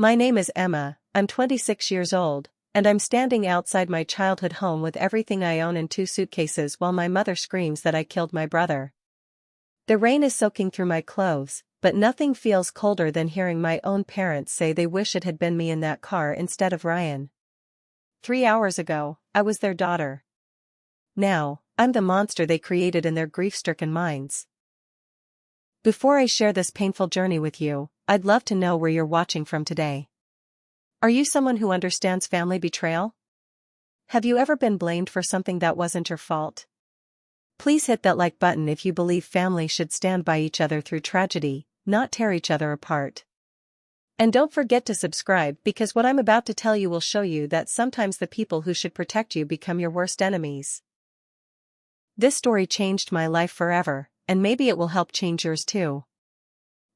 My name is Emma, I'm 26 years old, and I'm standing outside my childhood home with everything I own in 2 suitcases while my mother screams that I killed my brother. The rain is soaking through my clothes, but nothing feels colder than hearing my own parents say they wish it had been me in that car instead of Ryan. 3 hours ago, I was their daughter. Now, I'm the monster they created in their grief-stricken minds. Before I share this painful journey with you, I'd love to know where you're watching from today. Are you someone who understands family betrayal? Have you ever been blamed for something that wasn't your fault? Please hit that like button if you believe family should stand by each other through tragedy, not tear each other apart. And don't forget to subscribe because what I'm about to tell you will show you that sometimes the people who should protect you become your worst enemies. This story changed my life forever, and maybe it will help change yours too.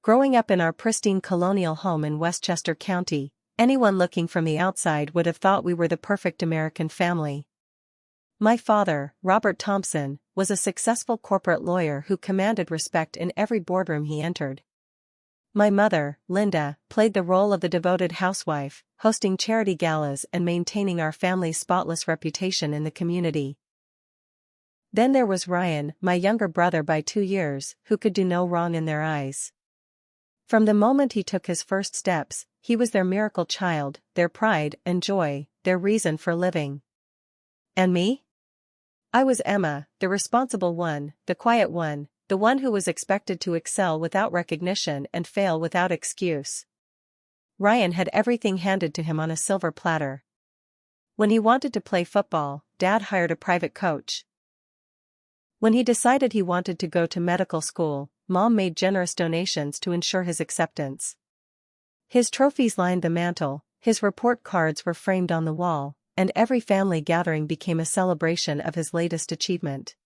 Growing up in our pristine colonial home in Westchester County, anyone looking from the outside would have thought we were the perfect American family. My father, Robert Thompson, was a successful corporate lawyer who commanded respect in every boardroom he entered. My mother, Linda, played the role of the devoted housewife, hosting charity galas and maintaining our family's spotless reputation in the community. Then there was Ryan, my younger brother by 2 years, who could do no wrong in their eyes. From the moment he took his first steps, he was their miracle child, their pride and joy, their reason for living. And me? I was Emma, the responsible one, the quiet one, the one who was expected to excel without recognition and fail without excuse. Ryan had everything handed to him on a silver platter. When he wanted to play football, Dad hired a private coach. When he decided he wanted to go to medical school, Mom made generous donations to ensure his acceptance. His trophies lined the mantel, his report cards were framed on the wall, and every family gathering became a celebration of his latest achievement.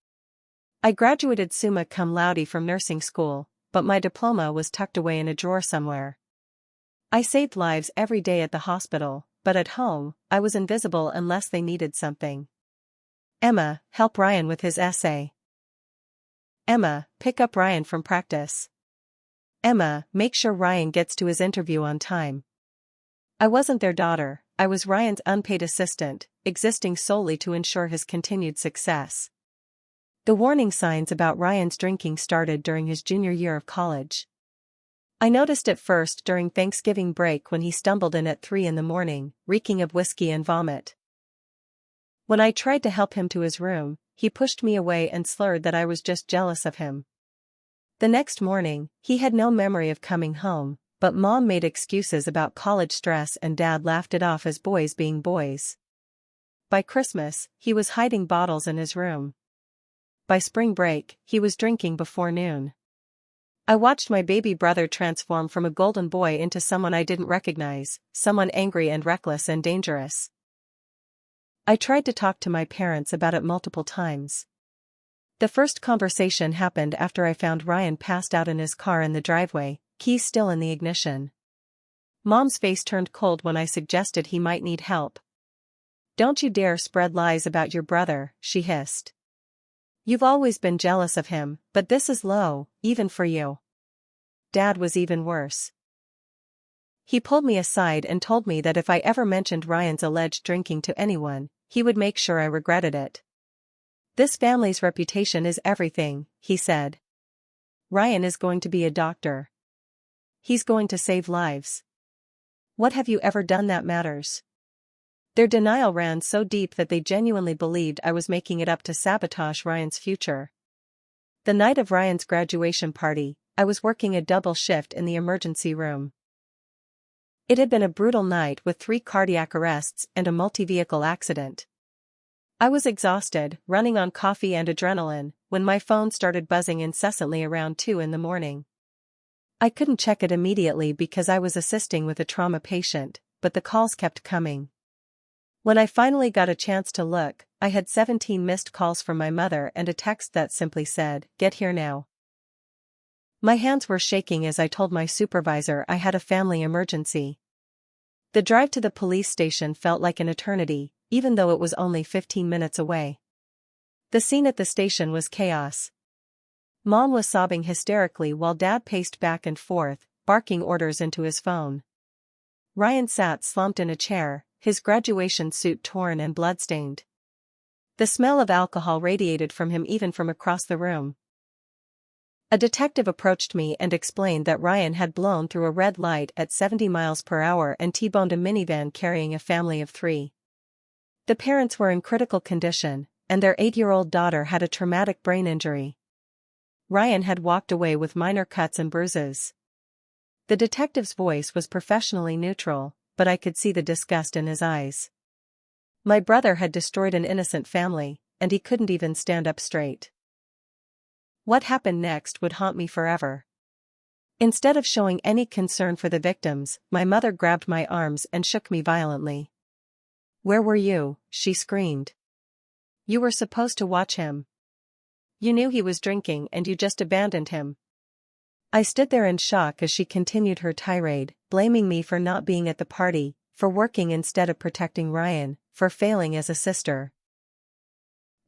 I graduated summa cum laude from nursing school, but my diploma was tucked away in a drawer somewhere. I saved lives every day at the hospital, but at home, I was invisible unless they needed something. Emma, help Ryan with his essay. Emma, pick up Ryan from practice. Emma, make sure Ryan gets to his interview on time. I wasn't their daughter, I was Ryan's unpaid assistant, existing solely to ensure his continued success. The warning signs about Ryan's drinking started during his junior year of college. I noticed it first during Thanksgiving break when he stumbled in at 3 a.m, reeking of whiskey and vomit. When I tried to help him to his room, he pushed me away and slurred that I was just jealous of him. The next morning, he had no memory of coming home, but Mom made excuses about college stress and Dad laughed it off as boys being boys. By Christmas, he was hiding bottles in his room. By spring break, he was drinking before noon. I watched my baby brother transform from a golden boy into someone I didn't recognize, someone angry and reckless and dangerous. I tried to talk to my parents about it multiple times. The first conversation happened after I found Ryan passed out in his car in the driveway, keys still in the ignition. Mom's face turned cold when I suggested he might need help. "Don't you dare spread lies about your brother," she hissed. "You've always been jealous of him, but this is low, even for you." Dad was even worse. He pulled me aside and told me that if I ever mentioned Ryan's alleged drinking to anyone, he would make sure I regretted it. "This family's reputation is everything," he said. "Ryan is going to be a doctor. He's going to save lives. What have you ever done that matters?" Their denial ran so deep that they genuinely believed I was making it up to sabotage Ryan's future. The night of Ryan's graduation party, I was working a double shift in the emergency room. It had been a brutal night with 3 cardiac arrests and a multi-vehicle accident. I was exhausted, running on coffee and adrenaline, when my phone started buzzing incessantly around 2 a.m. I couldn't check it immediately because I was assisting with a trauma patient, but the calls kept coming. When I finally got a chance to look, I had 17 missed calls from my mother and a text that simply said, "Get here now." My hands were shaking as I told my supervisor I had a family emergency. The drive to the police station felt like an eternity, even though it was only 15 minutes away. The scene at the station was chaos. Mom was sobbing hysterically while Dad paced back and forth, barking orders into his phone. Ryan sat slumped in a chair, his graduation suit torn and bloodstained. The smell of alcohol radiated from him even from across the room. A detective approached me and explained that Ryan had blown through a red light at 70 miles per hour and T-boned a minivan carrying a family of 3. The parents were in critical condition, and their 8-year-old daughter had a traumatic brain injury. Ryan had walked away with minor cuts and bruises. The detective's voice was professionally neutral, but I could see the disgust in his eyes. My brother had destroyed an innocent family, and he couldn't even stand up straight. What happened next would haunt me forever. Instead of showing any concern for the victims, my mother grabbed my arms and shook me violently. "Where were you?" she screamed. "You were supposed to watch him. You knew he was drinking and you just abandoned him." I stood there in shock as she continued her tirade, blaming me for not being at the party, for working instead of protecting Ryan, for failing as a sister.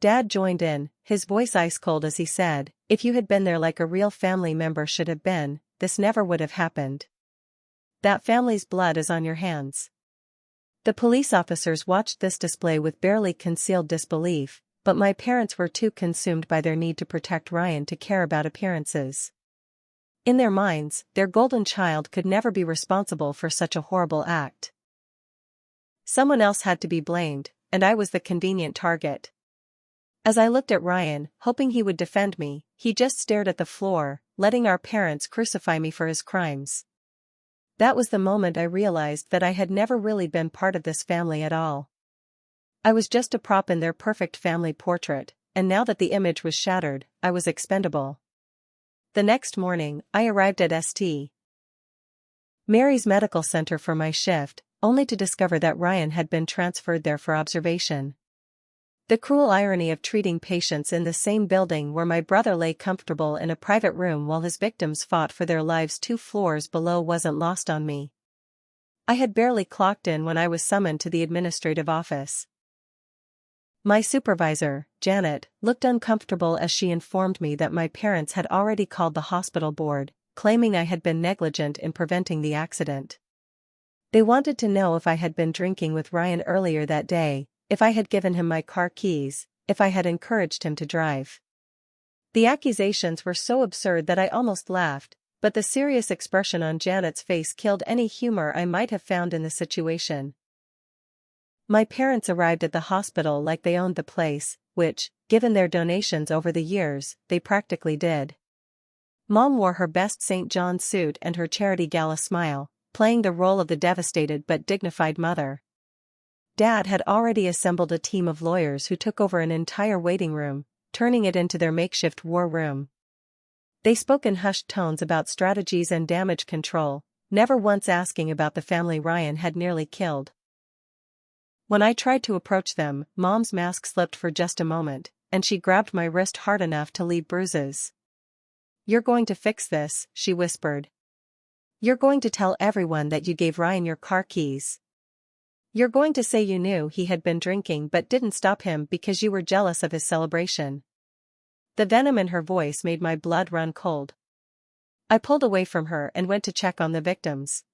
Dad joined in, his voice ice cold as he said, "If you had been there like a real family member should have been, this never would have happened. That family's blood is on your hands." The police officers watched this display with barely concealed disbelief, but my parents were too consumed by their need to protect Ryan to care about appearances. In their minds, their golden child could never be responsible for such a horrible act. Someone else had to be blamed, and I was the convenient target. As I looked at Ryan, hoping he would defend me, he just stared at the floor, letting our parents crucify me for his crimes. That was the moment I realized that I had never really been part of this family at all. I was just a prop in their perfect family portrait, and now that the image was shattered, I was expendable. The next morning, I arrived at St. Mary's Medical Center for my shift, only to discover that Ryan had been transferred there for observation. The cruel irony of treating patients in the same building where my brother lay comfortable in a private room while his victims fought for their lives 2 floors below wasn't lost on me. I had barely clocked in when I was summoned to the administrative office. My supervisor, Janet, looked uncomfortable as she informed me that my parents had already called the hospital board, claiming I had been negligent in preventing the accident. They wanted to know if I had been drinking with Ryan earlier that day, if I had given him my car keys, if I had encouraged him to drive. The accusations were so absurd that I almost laughed, but the serious expression on Janet's face killed any humor I might have found in the situation. My parents arrived at the hospital like they owned the place, which, given their donations over the years, they practically did. Mom wore her best St. John's suit and her charity gala smile, playing the role of the devastated but dignified mother. Dad had already assembled a team of lawyers who took over an entire waiting room, turning it into their makeshift war room. They spoke in hushed tones about strategies and damage control, never once asking about the family Ryan had nearly killed. When I tried to approach them, Mom's mask slipped for just a moment, and she grabbed my wrist hard enough to leave bruises. "You're going to fix this," she whispered. "You're going to tell everyone that you gave Ryan your car keys. You're going to say you knew he had been drinking but didn't stop him because you were jealous of his celebration." The venom in her voice made my blood run cold. I pulled away from her and went to check on the victims.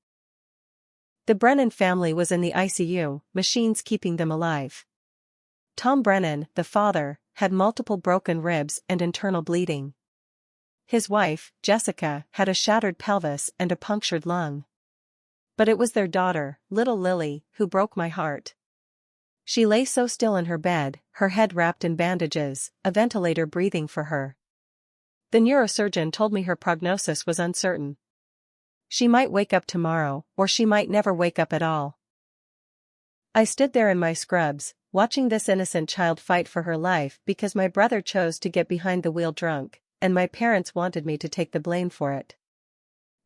The Brennan family was in the ICU, machines keeping them alive. Tom Brennan, the father, had multiple broken ribs and internal bleeding. His wife, Jessica, had a shattered pelvis and a punctured lung. But it was their daughter, little Lily, who broke my heart. She lay so still in her bed, her head wrapped in bandages, a ventilator breathing for her. The neurosurgeon told me her prognosis was uncertain. She might wake up tomorrow, or she might never wake up at all. I stood there in my scrubs, watching this innocent child fight for her life because my brother chose to get behind the wheel drunk, and my parents wanted me to take the blame for it.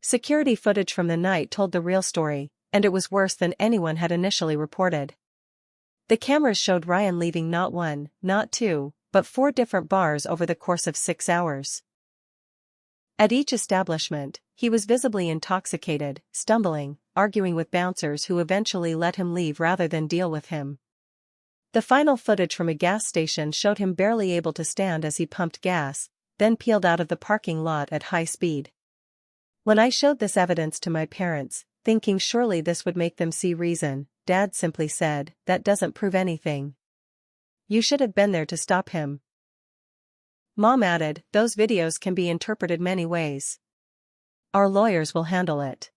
Security footage from the night told the real story, and it was worse than anyone had initially reported. The cameras showed Ryan leaving not 1, not 2, but 4 different bars over the course of 6 hours. At each establishment, he was visibly intoxicated, stumbling, arguing with bouncers who eventually let him leave rather than deal with him. The final footage from a gas station showed him barely able to stand as he pumped gas, then peeled out of the parking lot at high speed. When I showed this evidence to my parents, Thinking surely this would make them see reason, Dad simply said, "That doesn't prove anything. You should have been there to stop him." Mom added, "Those videos can be interpreted many ways. Our lawyers will handle it."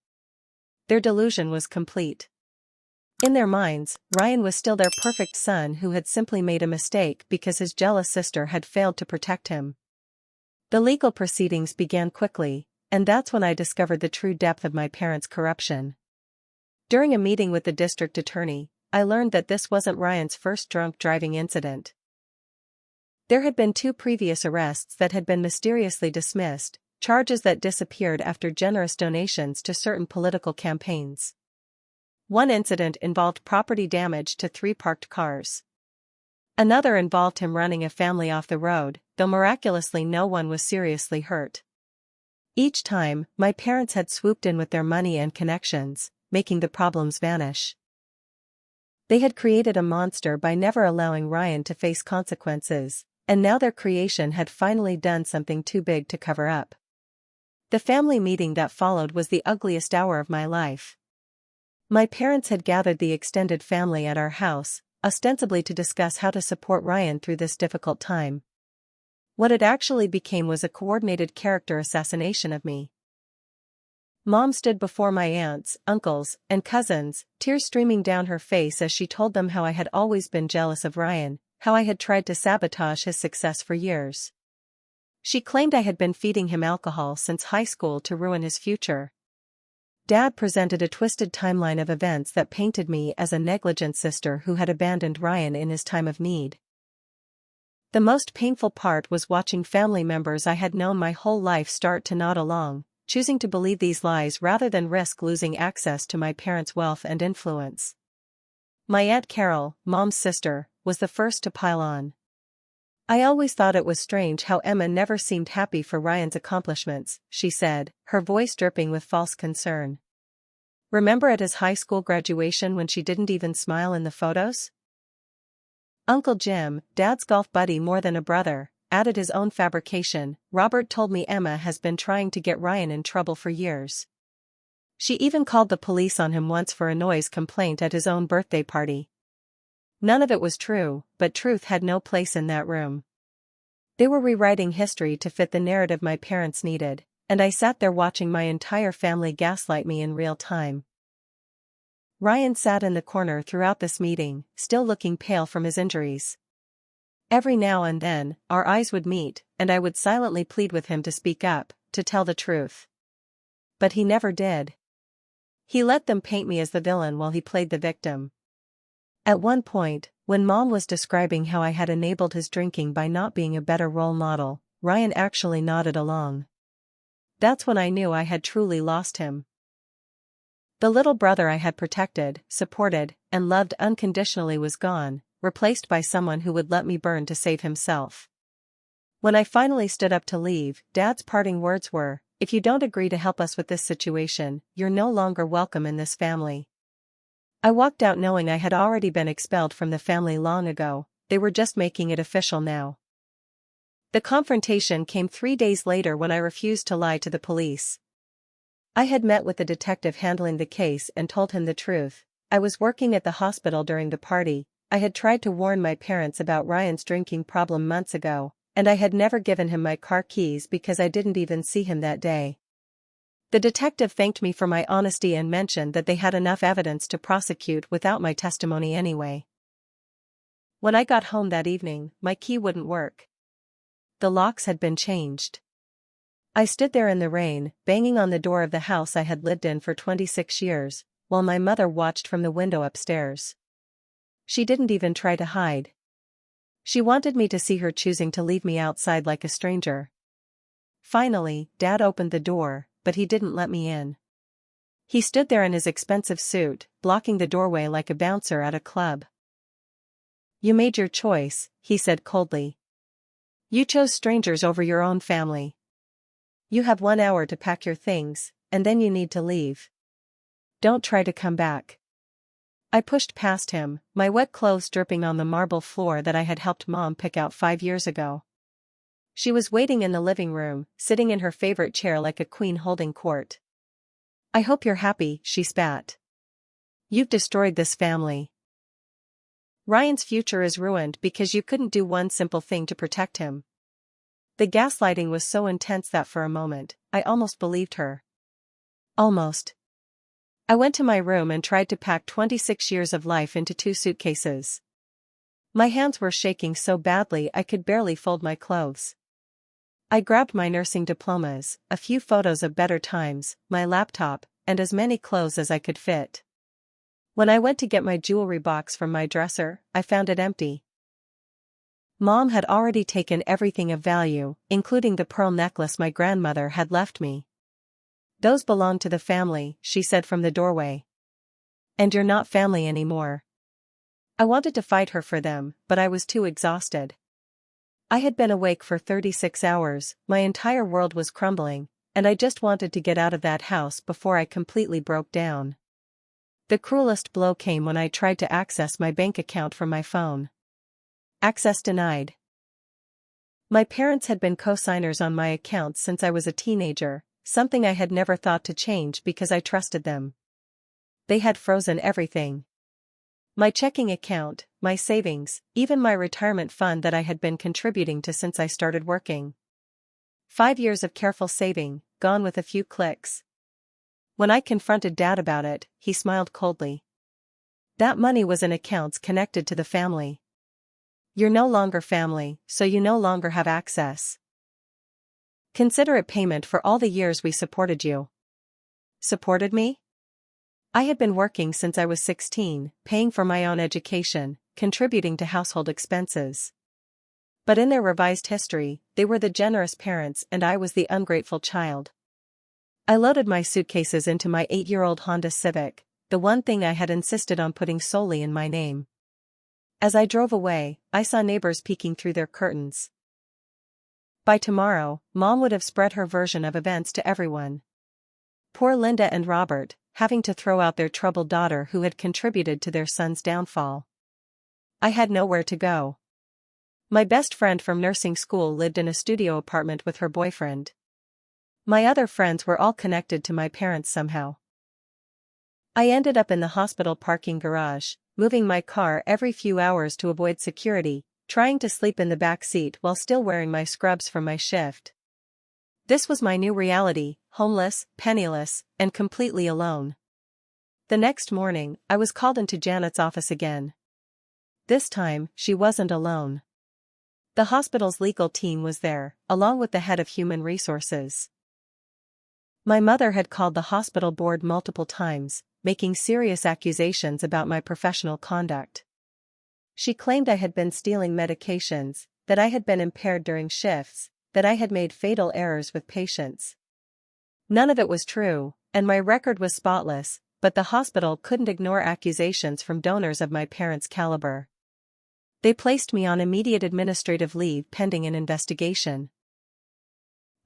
Their delusion was complete. In their minds, Ryan was still their perfect son who had simply made a mistake because his jealous sister had failed to protect him. The legal proceedings began quickly, and that's when I discovered the true depth of my parents' corruption. During a meeting with the district attorney, I learned that this wasn't Ryan's first drunk driving incident. There had been 2 previous arrests that had been mysteriously dismissed, charges that disappeared after generous donations to certain political campaigns. One incident involved property damage to 3 parked cars. Another involved him running a family off the road, though miraculously no one was seriously hurt. Each time, my parents had swooped in with their money and connections, making the problems vanish. They had created a monster by never allowing Ryan to face consequences, and now their creation had finally done something too big to cover up. The family meeting that followed was the ugliest hour of my life. My parents had gathered the extended family at our house, ostensibly to discuss how to support Ryan through this difficult time. What it actually became was a coordinated character assassination of me. Mom stood before my aunts, uncles, and cousins, tears streaming down her face as she told them how I had always been jealous of Ryan, how I had tried to sabotage his success for years. She claimed I had been feeding him alcohol since high school to ruin his future. Dad presented a twisted timeline of events that painted me as a negligent sister who had abandoned Ryan in his time of need. The most painful part was watching family members I had known my whole life start to nod along, choosing to believe these lies rather than risk losing access to my parents' wealth and influence. My Aunt Carol, Mom's sister, was the first to pile on. "I always thought it was strange how Emma never seemed happy for Ryan's accomplishments," she said, her voice dripping with false concern. "Remember at his high school graduation when she didn't even smile in the photos?" Uncle Jim, Dad's golf buddy more than a brother, added his own fabrication. "Robert told me Emma has been trying to get Ryan in trouble for years. She even called the police on him once for a noise complaint at his own birthday party." None of it was true, but truth had no place in that room. They were rewriting history to fit the narrative my parents needed, and I sat there watching my entire family gaslight me in real time. Ryan sat in the corner throughout this meeting, still looking pale from his injuries. Every now and then, our eyes would meet, and I would silently plead with him to speak up, to tell the truth. But he never did. He let them paint me as the villain while he played the victim. At one point, when Mom was describing how I had enabled his drinking by not being a better role model, Ryan actually nodded along. That's when I knew I had truly lost him. The little brother I had protected, supported, and loved unconditionally was gone, replaced by someone who would let me burn to save himself. When I finally stood up to leave, Dad's parting words were, "If you don't agree to help us with this situation, you're no longer welcome in this family." I walked out knowing I had already been expelled from the family long ago. They were just making it official now. The confrontation came 3 days later when I refused to lie to the police. I had met with the detective handling the case and told him the truth. I was working at the hospital during the party. I had tried to warn my parents about Ryan's drinking problem months ago, and I had never given him my car keys because I didn't even see him that day. The detective thanked me for my honesty and mentioned that they had enough evidence to prosecute without my testimony anyway. When I got home that evening, my key wouldn't work. The locks had been changed. I stood there in the rain, banging on the door of the house I had lived in for 26 years, while my mother watched from the window upstairs. She didn't even try to hide. She wanted me to see her choosing to leave me outside like a stranger. Finally, Dad opened the door, but he didn't let me in. He stood there in his expensive suit, blocking the doorway like a bouncer at a club. "You made your choice," he said coldly. "You chose strangers over your own family. You have 1 hour to pack your things, and then you need to leave. Don't try to come back." I pushed past him, my wet clothes dripping on the marble floor that I had helped Mom pick out 5 years ago. She was waiting in the living room, sitting in her favorite chair like a queen holding court. I hope you're happy, she spat. You've destroyed this family. Ryan's future is ruined because you couldn't do one simple thing to protect him. The gaslighting was so intense that for a moment, I almost believed her. Almost. I went to my room and tried to pack 26 years of life into 2 suitcases. My hands were shaking so badly I could barely fold my clothes. I grabbed my nursing diplomas, a few photos of better times, my laptop, and as many clothes as I could fit. When I went to get my jewelry box from my dresser, I found it empty. Mom had already taken everything of value, including the pearl necklace my grandmother had left me. Those belong to the family, she said from the doorway. And you're not family anymore. I wanted to fight her for them, but I was too exhausted. I had been awake for 36 hours, my entire world was crumbling, and I just wanted to get out of that house before I completely broke down. The cruelest blow came when I tried to access my bank account from my phone. Access denied. My parents had been co-signers on my account since I was a teenager, something I had never thought to change because I trusted them. They had frozen everything. My checking account, my savings, even my retirement fund that I had been contributing to since I started working. 5 years of careful saving, gone with a few clicks. When I confronted Dad about it, he smiled coldly. That money was in accounts connected to the family. You're no longer family, so you no longer have access. Consider it payment for all the years we supported you. Supported me? I had been working since I was 16, paying for my own education, contributing to household expenses. But in their revised history, they were the generous parents and I was the ungrateful child. I loaded my suitcases into my 8-year-old Honda Civic, the one thing I had insisted on putting solely in my name. As I drove away, I saw neighbors peeking through their curtains. By tomorrow, Mom would have spread her version of events to everyone. Poor Linda and Robert, having to throw out their troubled daughter who had contributed to their son's downfall. I had nowhere to go. My best friend from nursing school lived in a studio apartment with her boyfriend. My other friends were all connected to my parents somehow. I ended up in the hospital parking garage, moving my car every few hours to avoid security, trying to sleep in the back seat while still wearing my scrubs from my shift. This was my new reality, homeless, penniless, and completely alone. The next morning, I was called into Janet's office again. This time, she wasn't alone. The hospital's legal team was there, along with the head of human resources. My mother had called the hospital board multiple times, making serious accusations about my professional conduct. She claimed I had been stealing medications, that I had been impaired during shifts, that I had made fatal errors with patients. None of it was true, and my record was spotless, but the hospital couldn't ignore accusations from donors of my parents' caliber. They placed me on immediate administrative leave pending an investigation.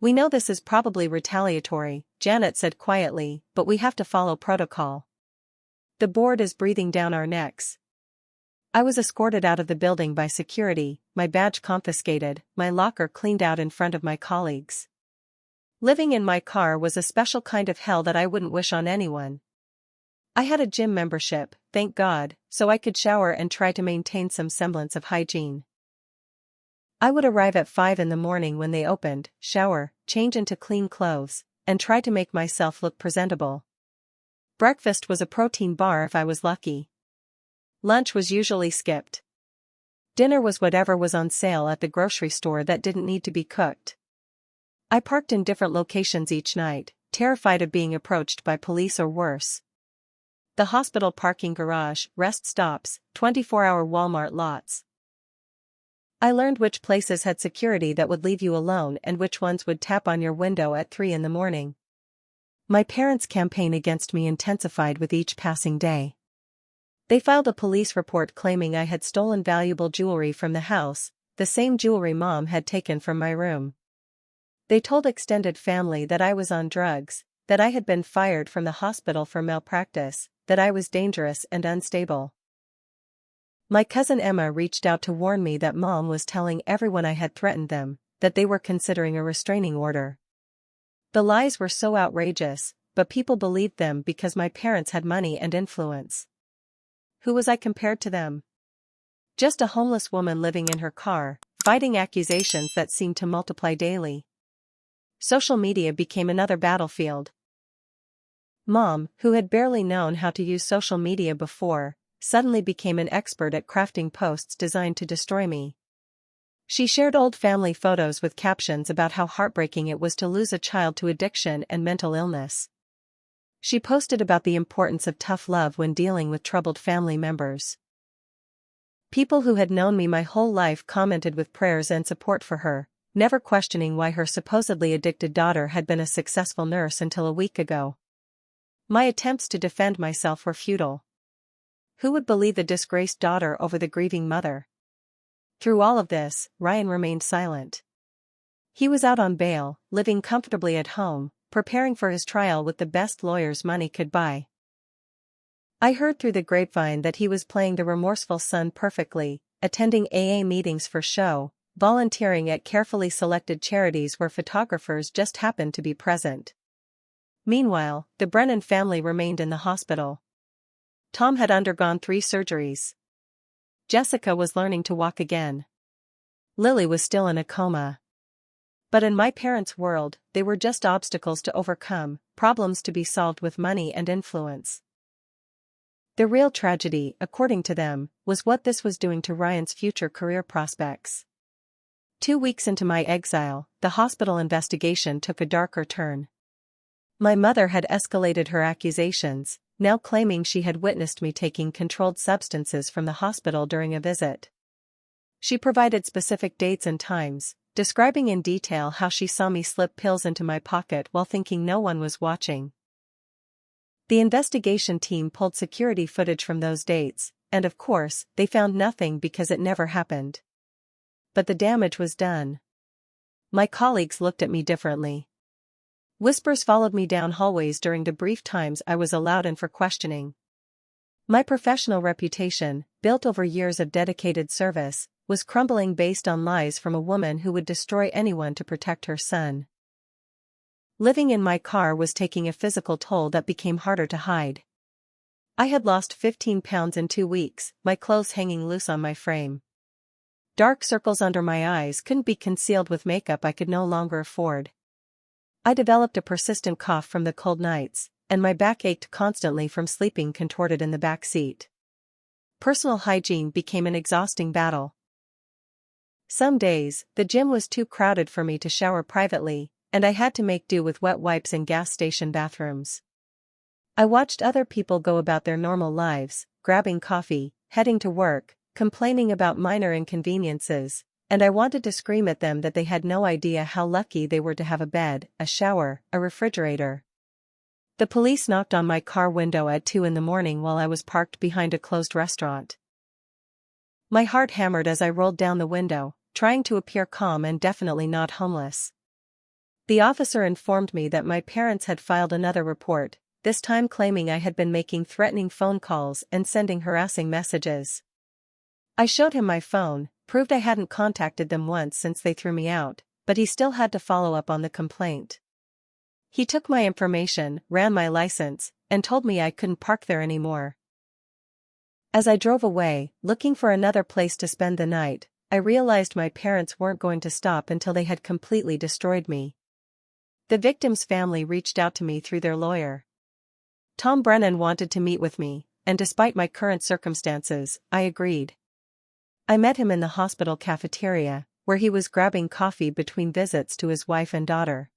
We know this is probably retaliatory, Janet said quietly, but we have to follow protocol. The board is breathing down our necks. I was escorted out of the building by security, my badge confiscated, my locker cleaned out in front of my colleagues. Living in my car was a special kind of hell that I wouldn't wish on anyone. I had a gym membership, thank God, so I could shower and try to maintain some semblance of hygiene. I would arrive at 5 in the morning when they opened, shower, change into clean clothes, and try to make myself look presentable. Breakfast was a protein bar if I was lucky. Lunch was usually skipped. Dinner was whatever was on sale at the grocery store that didn't need to be cooked. I parked in different locations each night, terrified of being approached by police or worse. The hospital parking garage, rest stops, 24-hour Walmart lots. I learned which places had security that would leave you alone and which ones would tap on your window at 3 in the morning. My parents' campaign against me intensified with each passing day. They filed a police report claiming I had stolen valuable jewelry from the house, the same jewelry Mom had taken from my room. They told extended family that I was on drugs, that I had been fired from the hospital for malpractice, that I was dangerous and unstable. My cousin Emma reached out to warn me that Mom was telling everyone I had threatened them, that they were considering a restraining order. The lies were so outrageous, but people believed them because my parents had money and influence. Who was I compared to them? Just a homeless woman living in her car, fighting accusations that seemed to multiply daily. Social media became another battlefield. Mom, who had barely known how to use social media before, suddenly became an expert at crafting posts designed to destroy me. She shared old family photos with captions about how heartbreaking it was to lose a child to addiction and mental illness. She posted about the importance of tough love when dealing with troubled family members. People who had known me my whole life commented with prayers and support for her, never questioning why her supposedly addicted daughter had been a successful nurse until a week ago. My attempts to defend myself were futile. Who would believe the disgraced daughter over the grieving mother? Through all of this, Ryan remained silent. He was out on bail, living comfortably at home, preparing for his trial with the best lawyers money could buy. I heard through the grapevine that he was playing the remorseful son perfectly, attending AA meetings for show, volunteering at carefully selected charities where photographers just happened to be present. Meanwhile, the Brennan family remained in the hospital. Tom had undergone 3 surgeries. Jessica was learning to walk again. Lily was still in a coma. But in my parents' world, they were just obstacles to overcome, problems to be solved with money and influence. The real tragedy, according to them, was what this was doing to Ryan's future career prospects. 2 weeks into my exile, the hospital investigation took a darker turn. My mother had escalated her accusations, now claiming she had witnessed me taking controlled substances from the hospital during a visit. She provided specific dates and times, describing in detail how she saw me slip pills into my pocket while thinking no one was watching. The investigation team pulled security footage from those dates, and of course, they found nothing because it never happened. But the damage was done. My colleagues looked at me differently. Whispers followed me down hallways during the brief times I was allowed in for questioning. My professional reputation, built over years of dedicated service, was crumbling based on lies from a woman who would destroy anyone to protect her son. Living in my car was taking a physical toll that became harder to hide. I had lost 15 pounds in 2 weeks, my clothes hanging loose on my frame. Dark circles under my eyes couldn't be concealed with makeup I could no longer afford. I developed a persistent cough from the cold nights, and my back ached constantly from sleeping contorted in the back seat. Personal hygiene became an exhausting battle. Some days, the gym was too crowded for me to shower privately, and I had to make do with wet wipes in gas station bathrooms. I watched other people go about their normal lives, grabbing coffee, heading to work, complaining about minor inconveniences, and I wanted to scream at them that they had no idea how lucky they were to have a bed, a shower, a refrigerator. The police knocked on my car window at 2 in the morning while I was parked behind a closed restaurant. My heart hammered as I rolled down the window, trying to appear calm and definitely not homeless. The officer informed me that my parents had filed another report, this time claiming I had been making threatening phone calls and sending harassing messages. I showed him my phone, proved I hadn't contacted them once since they threw me out, but he still had to follow up on the complaint. He took my information, ran my license, and told me I couldn't park there anymore. As I drove away, looking for another place to spend the night, I realized my parents weren't going to stop until they had completely destroyed me. The victim's family reached out to me through their lawyer. Tom Brennan wanted to meet with me, and despite my current circumstances, I agreed. I met him in the hospital cafeteria, where he was grabbing coffee between visits to his wife and daughter.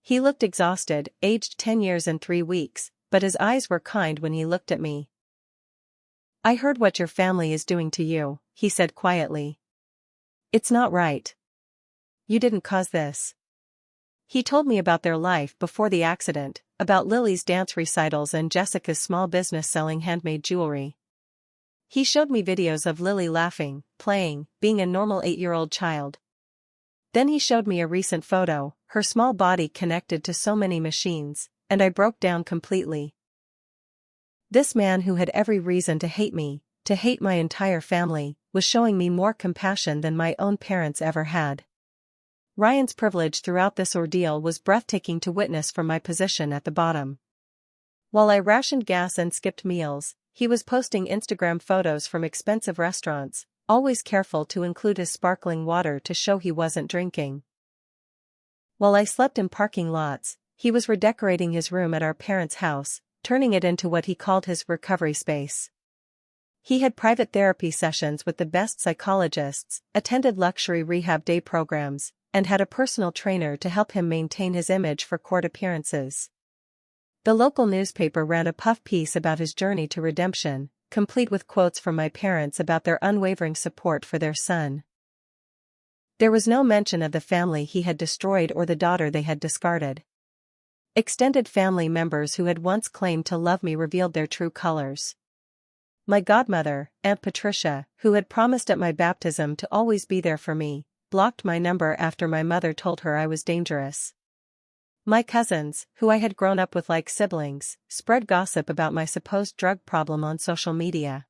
He looked exhausted, aged 10 years and 3 weeks, but his eyes were kind when he looked at me. "I heard what your family is doing to you," he said quietly. "It's not right. You didn't cause this." He told me about their life before the accident, about Lily's dance recitals and Jessica's small business selling handmade jewelry. He showed me videos of Lily laughing, playing, being a normal 8-year-old child. Then he showed me a recent photo, her small body connected to so many machines, and I broke down completely. This man who had every reason to hate me, to hate my entire family, was showing me more compassion than my own parents ever had. Ryan's privilege throughout this ordeal was breathtaking to witness from my position at the bottom. While I rationed gas and skipped meals, he was posting Instagram photos from expensive restaurants, always careful to include his sparkling water to show he wasn't drinking. While I slept in parking lots, he was redecorating his room at our parents' house, turning it into what he called his recovery space. He had private therapy sessions with the best psychologists, attended luxury rehab day programs, and had a personal trainer to help him maintain his image for court appearances. The local newspaper ran a puff piece about his journey to redemption, complete with quotes from my parents about their unwavering support for their son. There was no mention of the family he had destroyed or the daughter they had discarded. Extended family members who had once claimed to love me revealed their true colors. My godmother, Aunt Patricia, who had promised at my baptism to always be there for me, blocked my number after my mother told her I was dangerous. My cousins, who I had grown up with like siblings, spread gossip about my supposed drug problem on social media.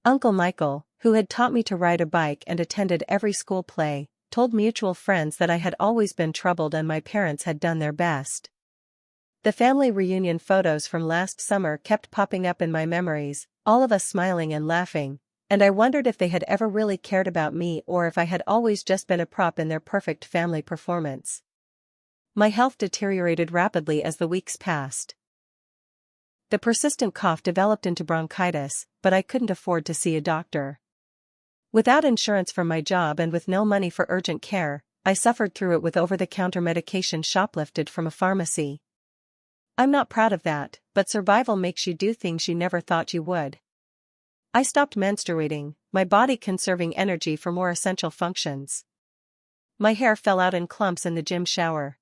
Uncle Michael, who had taught me to ride a bike and attended every school play, told mutual friends that I had always been troubled and my parents had done their best. The family reunion photos from last summer kept popping up in my memories, all of us smiling and laughing, and I wondered if they had ever really cared about me or if I had always just been a prop in their perfect family performance. My health deteriorated rapidly as the weeks passed. The persistent cough developed into bronchitis, but I couldn't afford to see a doctor. Without insurance from my job and with no money for urgent care, I suffered through it with over-the-counter medication shoplifted from a pharmacy. I'm not proud of that, but survival makes you do things you never thought you would. I stopped menstruating, my body conserving energy for more essential functions. My hair fell out in clumps in the gym shower.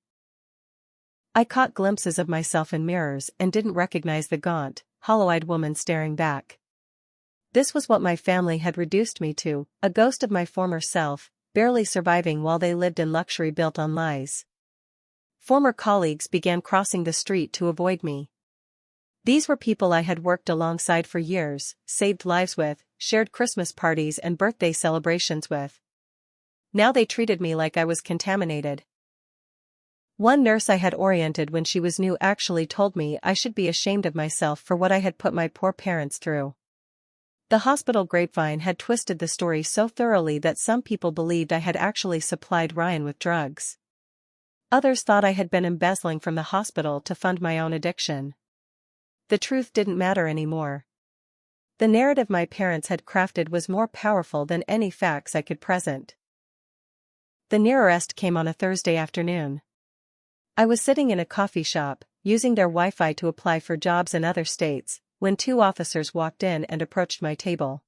I caught glimpses of myself in mirrors and didn't recognize the gaunt, hollow-eyed woman staring back. This was what my family had reduced me to, a ghost of my former self, barely surviving while they lived in luxury built on lies. Former colleagues began crossing the street to avoid me. These were people I had worked alongside for years, saved lives with, shared Christmas parties and birthday celebrations with. Now they treated me like I was contaminated. One nurse I had oriented when she was new actually told me I should be ashamed of myself for what I had put my poor parents through. The hospital grapevine had twisted the story so thoroughly that some people believed I had actually supplied Ryan with drugs. Others thought I had been embezzling from the hospital to fund my own addiction. The truth didn't matter anymore. The narrative my parents had crafted was more powerful than any facts I could present. The near arrest came on a Thursday afternoon. I was sitting in a coffee shop, using their Wi-Fi to apply for jobs in other states, when two officers walked in and approached my table.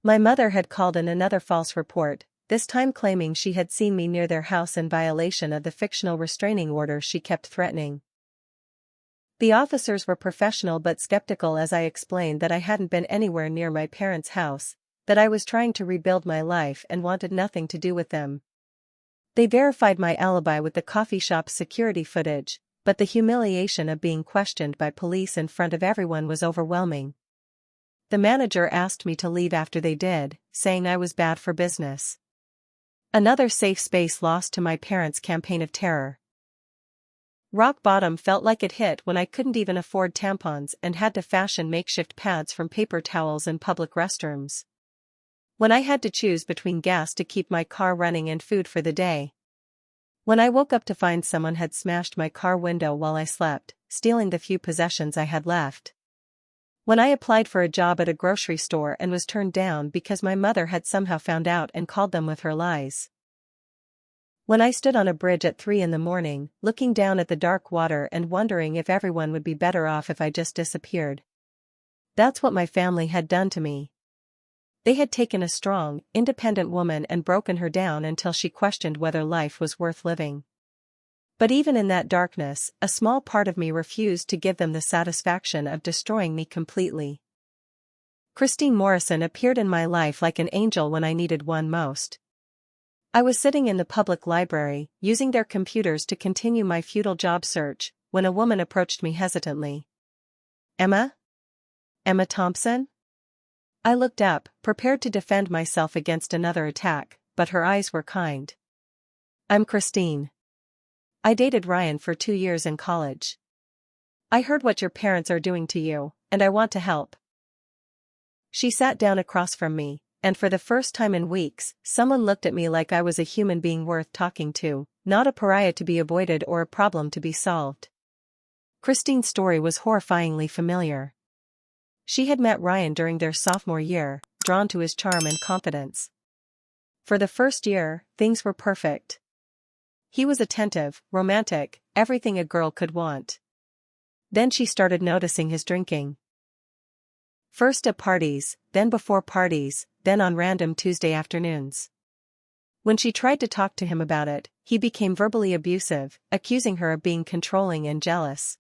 My mother had called in another false report, this time claiming she had seen me near their house in violation of the fictional restraining order she kept threatening. The officers were professional but skeptical as I explained that I hadn't been anywhere near my parents' house, that I was trying to rebuild my life and wanted nothing to do with them. They verified my alibi with the coffee shop's security footage, but the humiliation of being questioned by police in front of everyone was overwhelming. The manager asked me to leave after they did, saying I was bad for business. Another safe space lost to my parents' campaign of terror. Rock bottom felt like it hit when I couldn't even afford tampons and had to fashion makeshift pads from paper towels in public restrooms. When I had to choose between gas to keep my car running and food for the day. When I woke up to find someone had smashed my car window while I slept, stealing the few possessions I had left. When I applied for a job at a grocery store and was turned down because my mother had somehow found out and called them with her lies. When I stood on a bridge at 3 a.m, looking down at the dark water and wondering if everyone would be better off if I just disappeared. That's what my family had done to me. They had taken a strong, independent woman and broken her down until she questioned whether life was worth living. But even in that darkness, a small part of me refused to give them the satisfaction of destroying me completely. Christine Morrison appeared in my life like an angel when I needed one most. I was sitting in the public library, using their computers to continue my futile job search, when a woman approached me hesitantly. "Emma? Emma Thompson?" I looked up, prepared to defend myself against another attack, but her eyes were kind. I'm Christine. I dated Ryan for 2 years in college. I heard what your parents are doing to you, and I want to help. She sat down across from me, and for the first time in weeks, someone looked at me like I was a human being worth talking to, not a pariah to be avoided or a problem to be solved. Christine's story was horrifyingly familiar. She had met Ryan during their sophomore year, drawn to his charm and confidence. For the first year, things were perfect. He was attentive, romantic, everything a girl could want. Then she started noticing his drinking. First at parties, then before parties, then on random Tuesday afternoons. When she tried to talk to him about it, he became verbally abusive, accusing her of being controlling and jealous.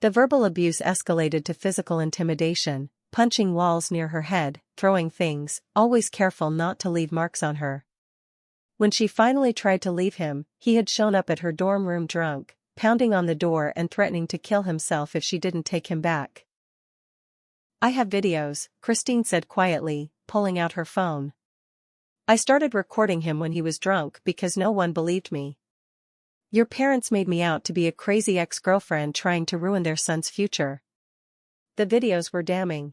The verbal abuse escalated to physical intimidation, punching walls near her head, throwing things, always careful not to leave marks on her. When she finally tried to leave him, he had shown up at her dorm room drunk, pounding on the door and threatening to kill himself if she didn't take him back. I have videos, Christine said quietly, pulling out her phone. I started recording him when he was drunk because no one believed me. Your parents made me out to be a crazy ex-girlfriend trying to ruin their son's future. The videos were damning.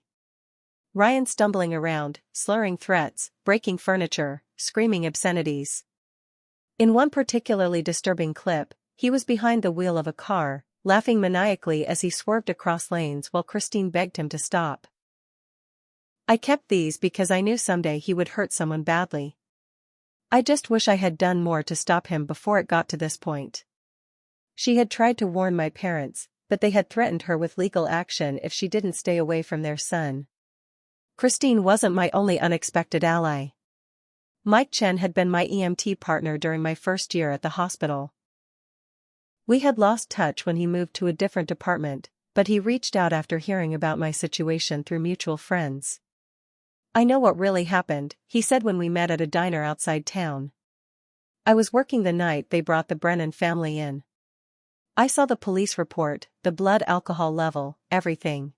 Ryan stumbling around, slurring threats, breaking furniture, screaming obscenities. In one particularly disturbing clip, he was behind the wheel of a car, laughing maniacally as he swerved across lanes while Christine begged him to stop. I kept these because I knew someday he would hurt someone badly. I just wish I had done more to stop him before it got to this point. She had tried to warn my parents, but they had threatened her with legal action if she didn't stay away from their son. Christine wasn't my only unexpected ally. Mike Chen had been my EMT partner during my first year at the hospital. We had lost touch when he moved to a different department, but he reached out after hearing about my situation through mutual friends. I know what really happened, he said when we met at a diner outside town. I was working the night they brought the Brennan family in. I saw the police report, the blood alcohol level, everything.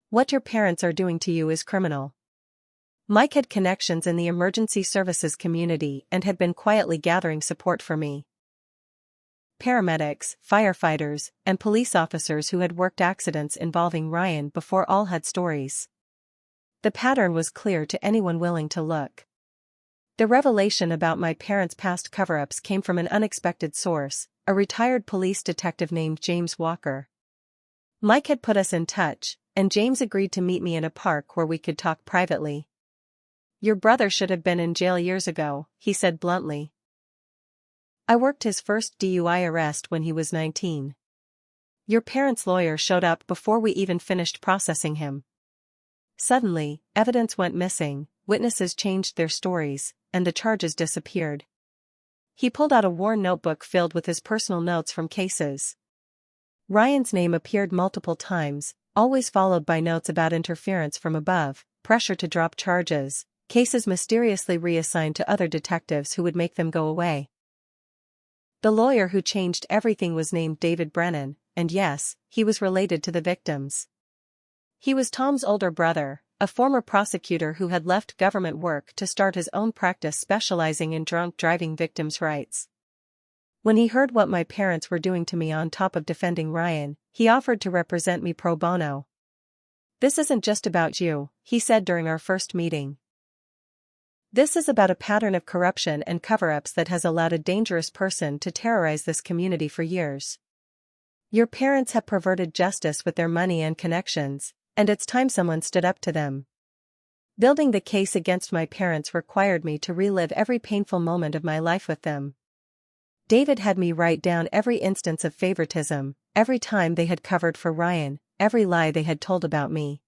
What your parents are doing to you is criminal. Mike had connections in the emergency services community and had been quietly gathering support for me. Paramedics, firefighters, and police officers who had worked accidents involving Ryan before all had stories. The pattern was clear to anyone willing to look. The revelation about my parents' past cover-ups came from an unexpected source, a retired police detective named James Walker. Mike had put us in touch, and James agreed to meet me in a park where we could talk privately. Your brother should have been in jail years ago, he said bluntly. I worked his first DUI arrest when he was 19. Your parents' lawyer showed up before we even finished processing him. Suddenly, evidence went missing, witnesses changed their stories, and the charges disappeared. He pulled out a worn notebook filled with his personal notes from cases. Ryan's name appeared multiple times, always followed by notes about interference from above, pressure to drop charges, cases mysteriously reassigned to other detectives who would make them go away. The lawyer who changed everything was named David Brennan, and yes, he was related to the victims. He was Tom's older brother, a former prosecutor who had left government work to start his own practice specializing in drunk driving victims' rights. When he heard what my parents were doing to me on top of defending Ryan, he offered to represent me pro bono. This isn't just about you, he said during our first meeting. This is about a pattern of corruption and cover-ups that has allowed a dangerous person to terrorize this community for years. Your parents have perverted justice with their money and connections, and it's time someone stood up to them. Building the case against my parents required me to relive every painful moment of my life with them. David had me write down every instance of favoritism, every time they had covered for Ryan, every lie they had told about me.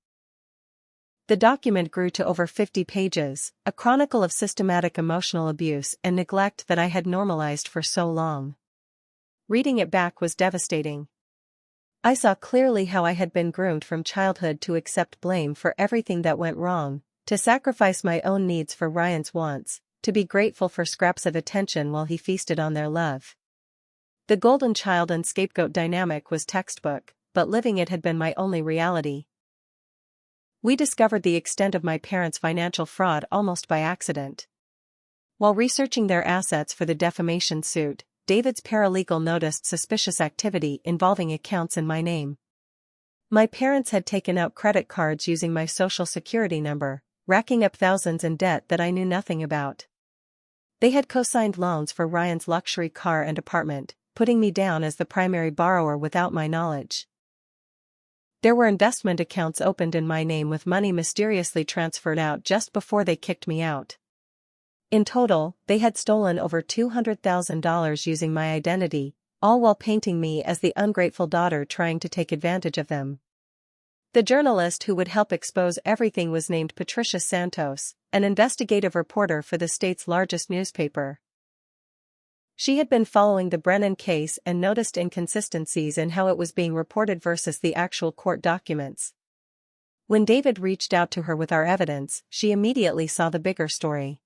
The document grew to over 50 pages, a chronicle of systematic emotional abuse and neglect that I had normalized for so long. Reading it back was devastating. I saw clearly how I had been groomed from childhood to accept blame for everything that went wrong, to sacrifice my own needs for Ryan's wants, to be grateful for scraps of attention while he feasted on their love. The golden child and scapegoat dynamic was textbook, but living it had been my only reality. We discovered the extent of my parents' financial fraud almost by accident. While researching their assets for the defamation suit, David's paralegal noticed suspicious activity involving accounts in my name. My parents had taken out credit cards using my social security number, racking up thousands in debt that I knew nothing about. They had co-signed loans for Ryan's luxury car and apartment, putting me down as the primary borrower without my knowledge. There were investment accounts opened in my name with money mysteriously transferred out just before they kicked me out. In total, they had stolen over $200,000 using my identity, all while painting me as the ungrateful daughter trying to take advantage of them. The journalist who would help expose everything was named Patricia Santos, an investigative reporter for the state's largest newspaper. She had been following the Brennan case and noticed inconsistencies in how it was being reported versus the actual court documents. When David reached out to her with our evidence, she immediately saw the bigger story.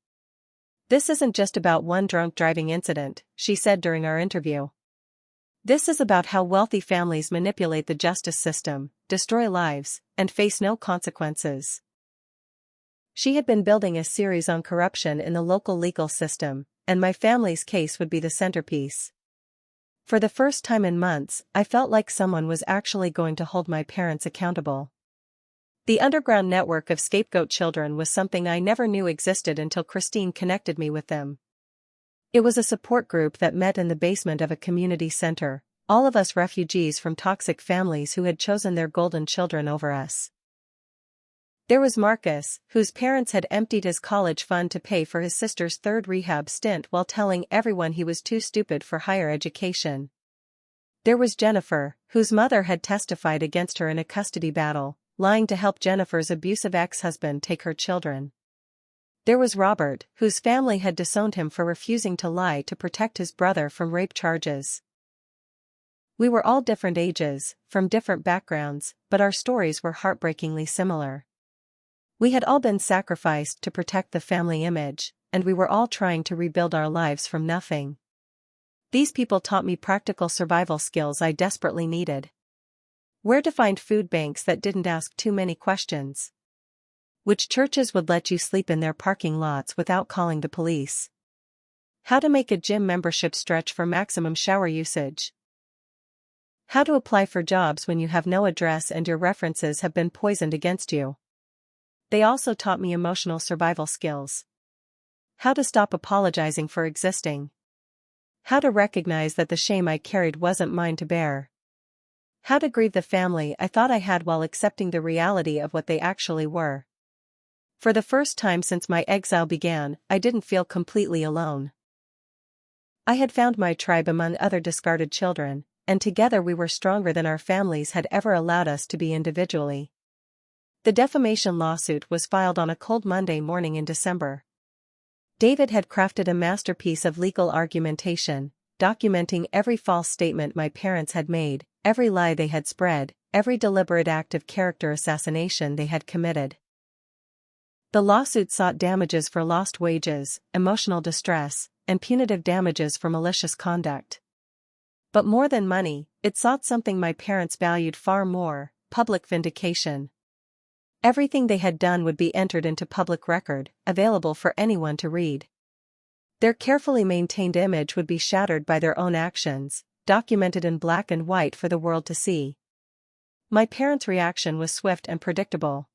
"This isn't just about one drunk driving incident," she said during our interview. "This is about how wealthy families manipulate the justice system, destroy lives, and face no consequences." She had been building a series on corruption in the local legal system, and my family's case would be the centerpiece. For the first time in months, I felt like someone was actually going to hold my parents accountable. The underground network of scapegoat children was something I never knew existed until Christine connected me with them. It was a support group that met in the basement of a community center, all of us refugees from toxic families who had chosen their golden children over us. There was Marcus, whose parents had emptied his college fund to pay for his sister's third rehab stint while telling everyone he was too stupid for higher education. There was Jennifer, whose mother had testified against her in a custody battle, lying to help Jennifer's abusive ex-husband take her children. There was Robert, whose family had disowned him for refusing to lie to protect his brother from rape charges. We were all different ages, from different backgrounds, but our stories were heartbreakingly similar. We had all been sacrificed to protect the family image, and we were all trying to rebuild our lives from nothing. These people taught me practical survival skills I desperately needed. Where to find food banks that didn't ask too many questions. Which churches would let you sleep in their parking lots without calling the police. How to make a gym membership stretch for maximum shower usage. How to apply for jobs when you have no address and your references have been poisoned against you. They also taught me emotional survival skills. How to stop apologizing for existing. How to recognize that the shame I carried wasn't mine to bear. How to grieve the family I thought I had while accepting the reality of what they actually were. For the first time since my exile began, I didn't feel completely alone. I had found my tribe among other discarded children, and together we were stronger than our families had ever allowed us to be individually. The defamation lawsuit was filed on a cold Monday morning in December. David had crafted a masterpiece of legal argumentation, documenting every false statement my parents had made, every lie they had spread, every deliberate act of character assassination they had committed. The lawsuit sought damages for lost wages, emotional distress, and punitive damages for malicious conduct. But more than money, it sought something my parents valued far more: public vindication. Everything they had done would be entered into public record, available for anyone to read. Their carefully maintained image would be shattered by their own actions, documented in black and white for the world to see. My parents' reaction was swift and predictable.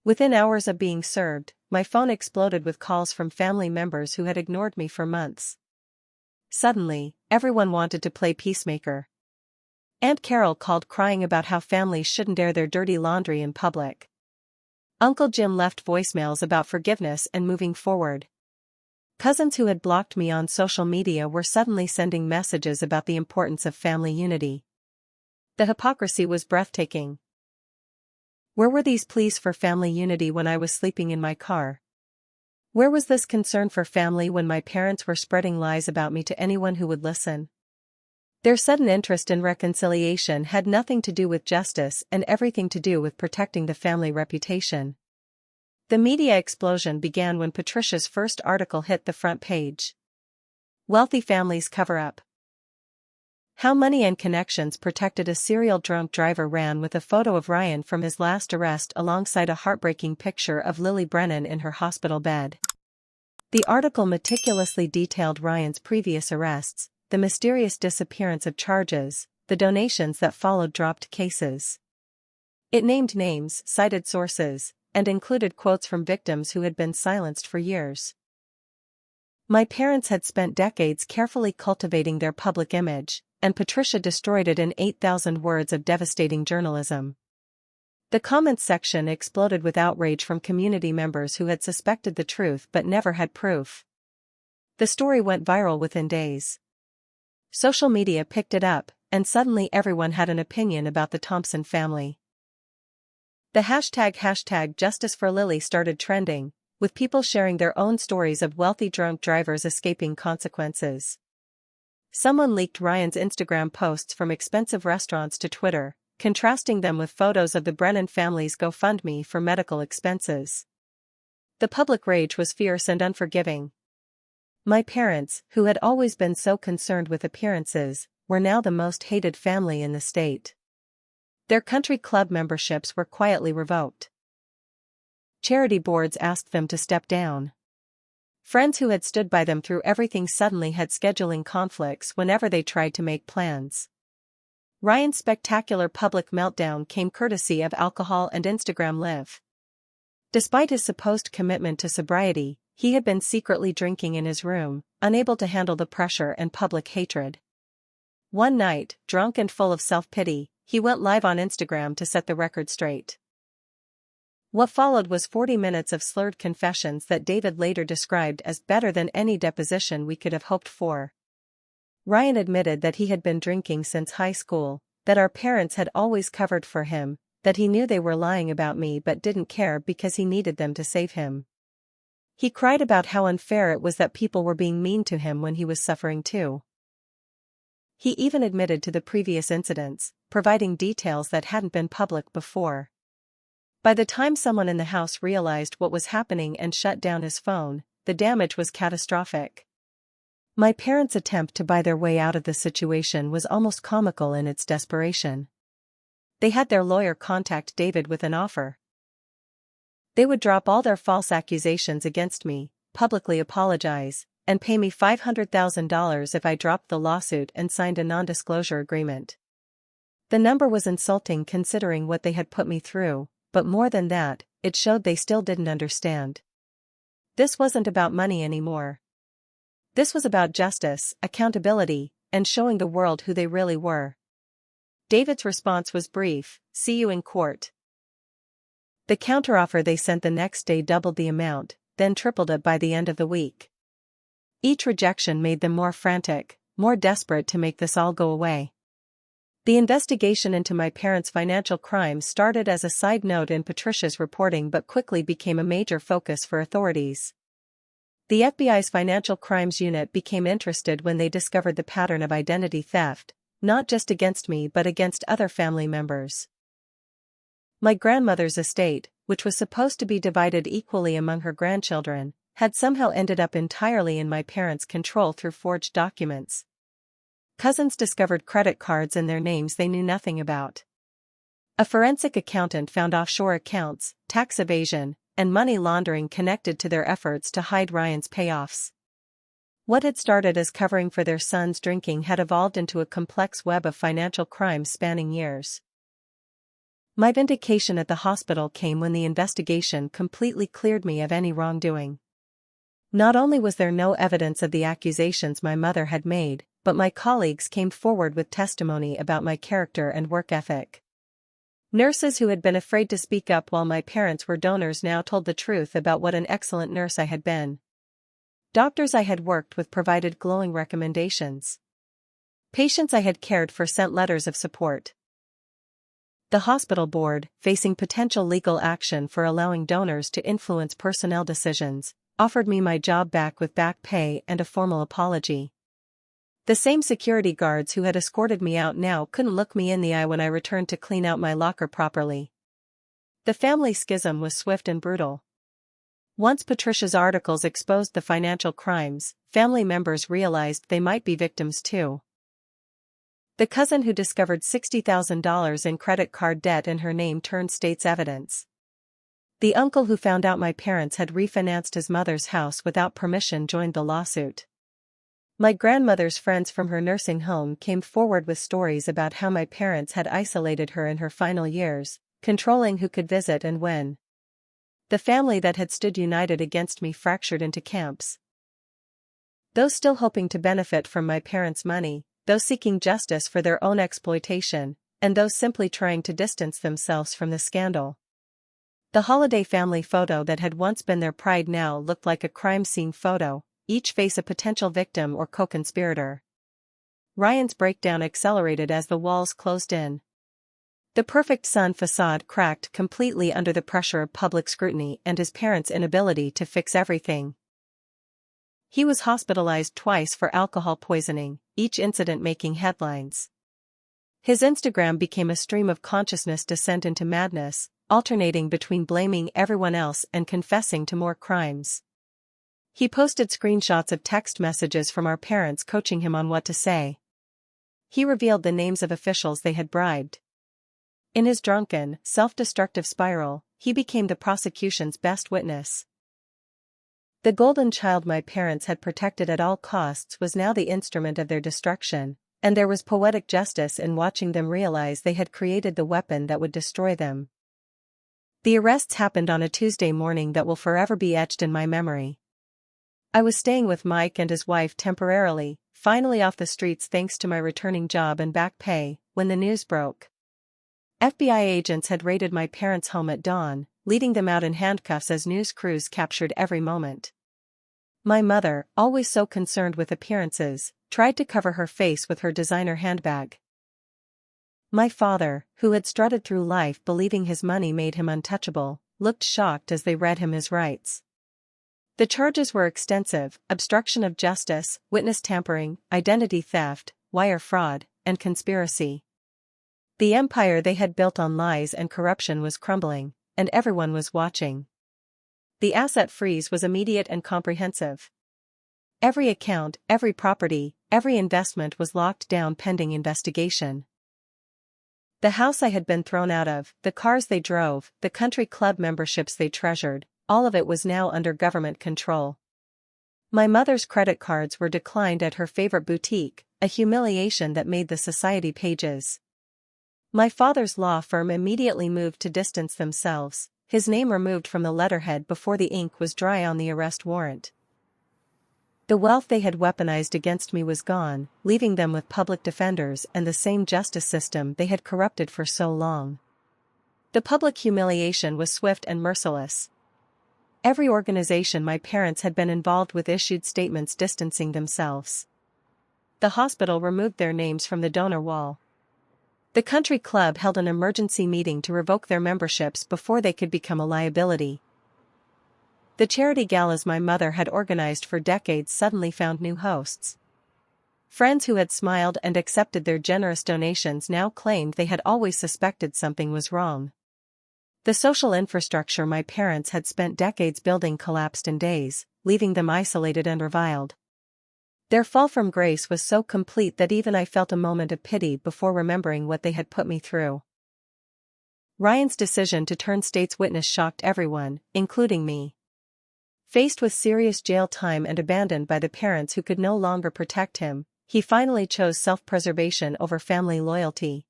Within hours of being served, my phone exploded with calls from family members who had ignored me for months. Suddenly, everyone wanted to play peacemaker. Aunt Carol called crying about how families shouldn't air their dirty laundry in public. Uncle Jim left voicemails about forgiveness and moving forward. Cousins who had blocked me on social media were suddenly sending messages about the importance of family unity. The hypocrisy was breathtaking. Where were these pleas for family unity when I was sleeping in my car? Where was this concern for family when my parents were spreading lies about me to anyone who would listen? Their sudden interest in reconciliation had nothing to do with justice and everything to do with protecting the family reputation. The media explosion began when Patricia's first article hit the front page. Wealthy families cover up. How money and connections protected a serial drunk driver ran with a photo of Ryan from his last arrest alongside a heartbreaking picture of Lily Brennan in her hospital bed. The article meticulously detailed Ryan's previous arrests, the mysterious disappearance of charges, the donations that followed dropped cases. It named names, cited sources, and included quotes from victims who had been silenced for years. My parents had spent decades carefully cultivating their public image, and Patricia destroyed it in 8,000 words of devastating journalism. The comments section exploded with outrage from community members who had suspected the truth but never had proof. The story went viral within days. Social media picked it up, and suddenly everyone had an opinion about the Thompson family. The hashtag Justice for Lily started trending, with people sharing their own stories of wealthy drunk drivers escaping consequences. Someone leaked Ryan's Instagram posts from expensive restaurants to Twitter, contrasting them with photos of the Brennan family's GoFundMe for medical expenses. The public rage was fierce and unforgiving. My parents, who had always been so concerned with appearances, were now the most hated family in the state. Their country club memberships were quietly revoked. Charity boards asked them to step down. Friends who had stood by them through everything suddenly had scheduling conflicts whenever they tried to make plans. Ryan's spectacular public meltdown came courtesy of alcohol and Instagram Live. Despite his supposed commitment to sobriety, he had been secretly drinking in his room, unable to handle the pressure and public hatred. One night, drunk and full of self-pity, he went live on Instagram to set the record straight. What followed was 40 minutes of slurred confessions that David later described as better than any deposition we could have hoped for. Ryan admitted that he had been drinking since high school, that our parents had always covered for him, that he knew they were lying about me but didn't care because he needed them to save him. He cried about how unfair it was that people were being mean to him when he was suffering too. He even admitted to the previous incidents, providing details that hadn't been public before. By the time someone in the house realized what was happening and shut down his phone, the damage was catastrophic. My parents' attempt to buy their way out of the situation was almost comical in its desperation. They had their lawyer contact David with an offer. They would drop all their false accusations against me, publicly apologize, and pay me $500,000 if I dropped the lawsuit and signed a non-disclosure agreement. The number was insulting considering what they had put me through, but more than that, it showed they still didn't understand. This wasn't about money anymore. This was about justice, accountability, and showing the world who they really were. David's response was brief: "See you in court." The counteroffer they sent the next day doubled the amount, then tripled it by the end of the week. Each rejection made them more frantic, more desperate to make this all go away. The investigation into my parents' financial crimes started as a side note in Patricia's reporting but quickly became a major focus for authorities. The FBI's Financial Crimes Unit became interested when they discovered the pattern of identity theft, not just against me but against other family members. My grandmother's estate, which was supposed to be divided equally among her grandchildren, had somehow ended up entirely in my parents' control through forged documents. Cousins discovered credit cards in their names they knew nothing about. A forensic accountant found offshore accounts, tax evasion, and money laundering connected to their efforts to hide Ryan's payoffs. What had started as covering for their son's drinking had evolved into a complex web of financial crimes spanning years. My vindication at the hospital came when the investigation completely cleared me of any wrongdoing. Not only was there no evidence of the accusations my mother had made, but my colleagues came forward with testimony about my character and work ethic. Nurses who had been afraid to speak up while my parents were donors now told the truth about what an excellent nurse I had been. Doctors I had worked with provided glowing recommendations. Patients I had cared for sent letters of support. The hospital board, facing potential legal action for allowing donors to influence personnel decisions, offered me my job back with back pay and a formal apology. The same security guards who had escorted me out now couldn't look me in the eye when I returned to clean out my locker properly. The family schism was swift and brutal. Once Patricia's articles exposed the financial crimes, family members realized they might be victims too. The cousin who discovered $60,000 in credit card debt in her name turned state's evidence. The uncle who found out my parents had refinanced his mother's house without permission joined the lawsuit. My grandmother's friends from her nursing home came forward with stories about how my parents had isolated her in her final years, controlling who could visit and when. The family that had stood united against me fractured into camps. Those still hoping to benefit from my parents' money, those seeking justice for their own exploitation, and those simply trying to distance themselves from the scandal. The holiday family photo that had once been their pride now looked like a crime scene photo, each face a potential victim or co-conspirator. Ryan's breakdown accelerated as the walls closed in. The perfect son facade cracked completely under the pressure of public scrutiny and his parents' inability to fix everything. He was hospitalized twice for alcohol poisoning, each incident making headlines. His Instagram became a stream of consciousness descent into madness, alternating between blaming everyone else and confessing to more crimes. He posted screenshots of text messages from our parents coaching him on what to say. He revealed the names of officials they had bribed. In his drunken, self-destructive spiral, he became the prosecution's best witness. The golden child my parents had protected at all costs was now the instrument of their destruction, and there was poetic justice in watching them realize they had created the weapon that would destroy them. The arrests happened on a Tuesday morning that will forever be etched in my memory. I was staying with Mike and his wife temporarily, finally off the streets thanks to my returning job and back pay, when the news broke. FBI agents had raided my parents' home at dawn, leading them out in handcuffs as news crews captured every moment. My mother, always so concerned with appearances, tried to cover her face with her designer handbag. My father, who had strutted through life believing his money made him untouchable, looked shocked as they read him his rights. The charges were extensive: obstruction of justice, witness tampering, identity theft, wire fraud, and conspiracy. The empire they had built on lies and corruption was crumbling, and everyone was watching. The asset freeze was immediate and comprehensive. Every account, every property, every investment was locked down pending investigation. The house I had been thrown out of, the cars they drove, the country club memberships they treasured, all of it was now under government control. My mother's credit cards were declined at her favorite boutique, a humiliation that made the society pages. My father's law firm immediately moved to distance themselves, his name removed from the letterhead before the ink was dry on the arrest warrant. The wealth they had weaponized against me was gone, leaving them with public defenders and the same justice system they had corrupted for so long. The public humiliation was swift and merciless. Every organization my parents had been involved with issued statements distancing themselves. The hospital removed their names from the donor wall. The country club held an emergency meeting to revoke their memberships before they could become a liability. The charity galas my mother had organized for decades suddenly found new hosts. Friends who had smiled and accepted their generous donations now claimed they had always suspected something was wrong. The social infrastructure my parents had spent decades building collapsed in days, leaving them isolated and reviled. Their fall from grace was so complete that even I felt a moment of pity before remembering what they had put me through. Ryan's decision to turn state's witness shocked everyone, including me. Faced with serious jail time and abandoned by the parents who could no longer protect him, he finally chose self-preservation over family loyalty.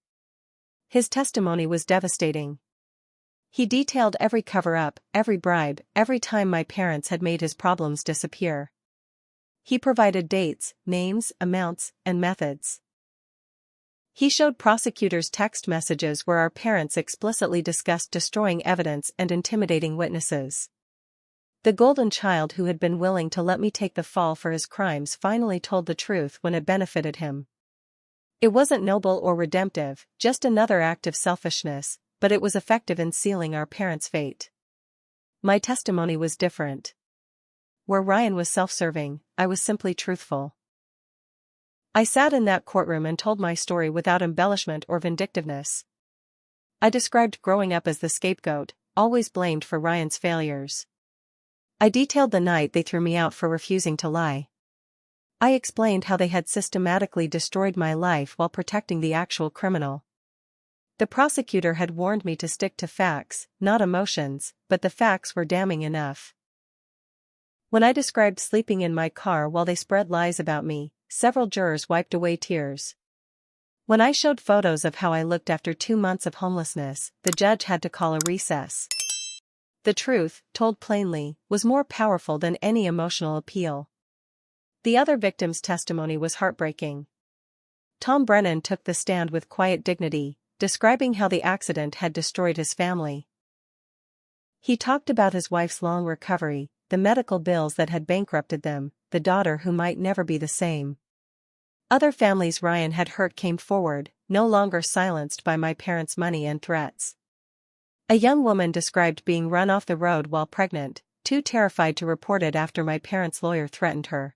His testimony was devastating. He detailed every cover-up, every bribe, every time my parents had made his problems disappear. He provided dates, names, amounts, and methods. He showed prosecutors text messages where our parents explicitly discussed destroying evidence and intimidating witnesses. The golden child who had been willing to let me take the fall for his crimes finally told the truth when it benefited him. It wasn't noble or redemptive, just another act of selfishness, but it was effective in sealing our parents' fate. My testimony was different. Where Ryan was self-serving, I was simply truthful. I sat in that courtroom and told my story without embellishment or vindictiveness. I described growing up as the scapegoat, always blamed for Ryan's failures. I detailed the night they threw me out for refusing to lie. I explained how they had systematically destroyed my life while protecting the actual criminal. The prosecutor had warned me to stick to facts, not emotions, but the facts were damning enough. When I described sleeping in my car while they spread lies about me, several jurors wiped away tears. When I showed photos of how I looked after 2 months of homelessness, the judge had to call a recess. The truth, told plainly, was more powerful than any emotional appeal. The other victim's testimony was heartbreaking. Tom Brennan took the stand with quiet dignity, describing how the accident had destroyed his family. He talked about his wife's long recovery, the medical bills that had bankrupted them, the daughter who might never be the same. Other families Ryan had hurt came forward, no longer silenced by my parents' money and threats. A young woman described being run off the road while pregnant, too terrified to report it after my parents' lawyer threatened her.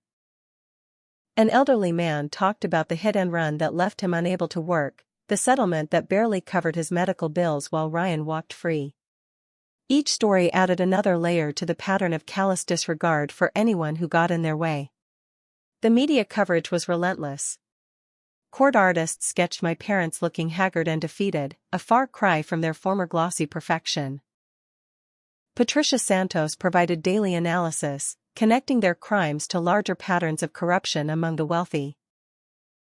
An elderly man talked about the hit and run that left him unable to work, the settlement that barely covered his medical bills while Ryan walked free. Each story added another layer to the pattern of callous disregard for anyone who got in their way. The media coverage was relentless. Court artists sketched my parents looking haggard and defeated, a far cry from their former glossy perfection. Patricia Santos provided daily analysis, connecting their crimes to larger patterns of corruption among the wealthy.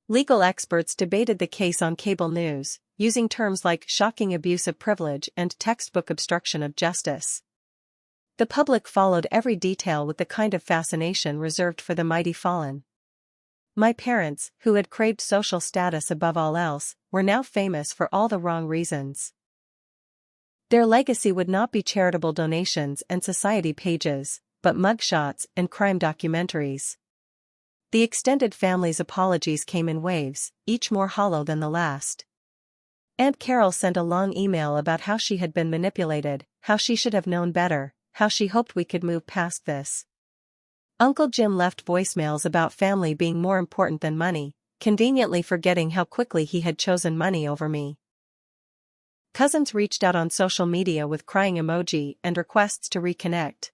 Legal experts debated the case on cable news, using terms like shocking abuse of privilege and textbook obstruction of justice. The public followed every detail with the kind of fascination reserved for the mighty fallen. My parents, who had craved social status above all else, were now famous for all the wrong reasons. Their legacy would not be charitable donations and society pages, but mugshots and crime documentaries. The extended family's apologies came in waves, each more hollow than the last. Aunt Carol sent a long email about how she had been manipulated, how she should have known better, how she hoped we could move past this. Uncle Jim left voicemails about family being more important than money, conveniently forgetting how quickly he had chosen money over me. Cousins reached out on social media with crying emoji and requests to reconnect.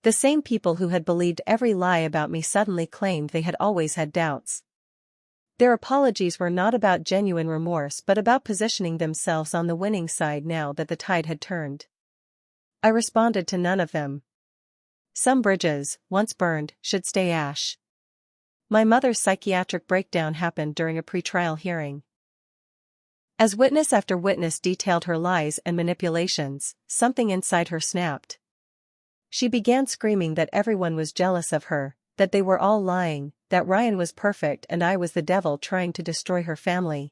The same people who had believed every lie about me suddenly claimed they had always had doubts. Their apologies were not about genuine remorse but about positioning themselves on the winning side now that the tide had turned. I responded to none of them. Some bridges, once burned, should stay ash. My mother's psychiatric breakdown happened during a pretrial hearing. As witness after witness detailed her lies and manipulations, something inside her snapped. She began screaming that everyone was jealous of her, that they were all lying, that Ryan was perfect and I was the devil trying to destroy her family.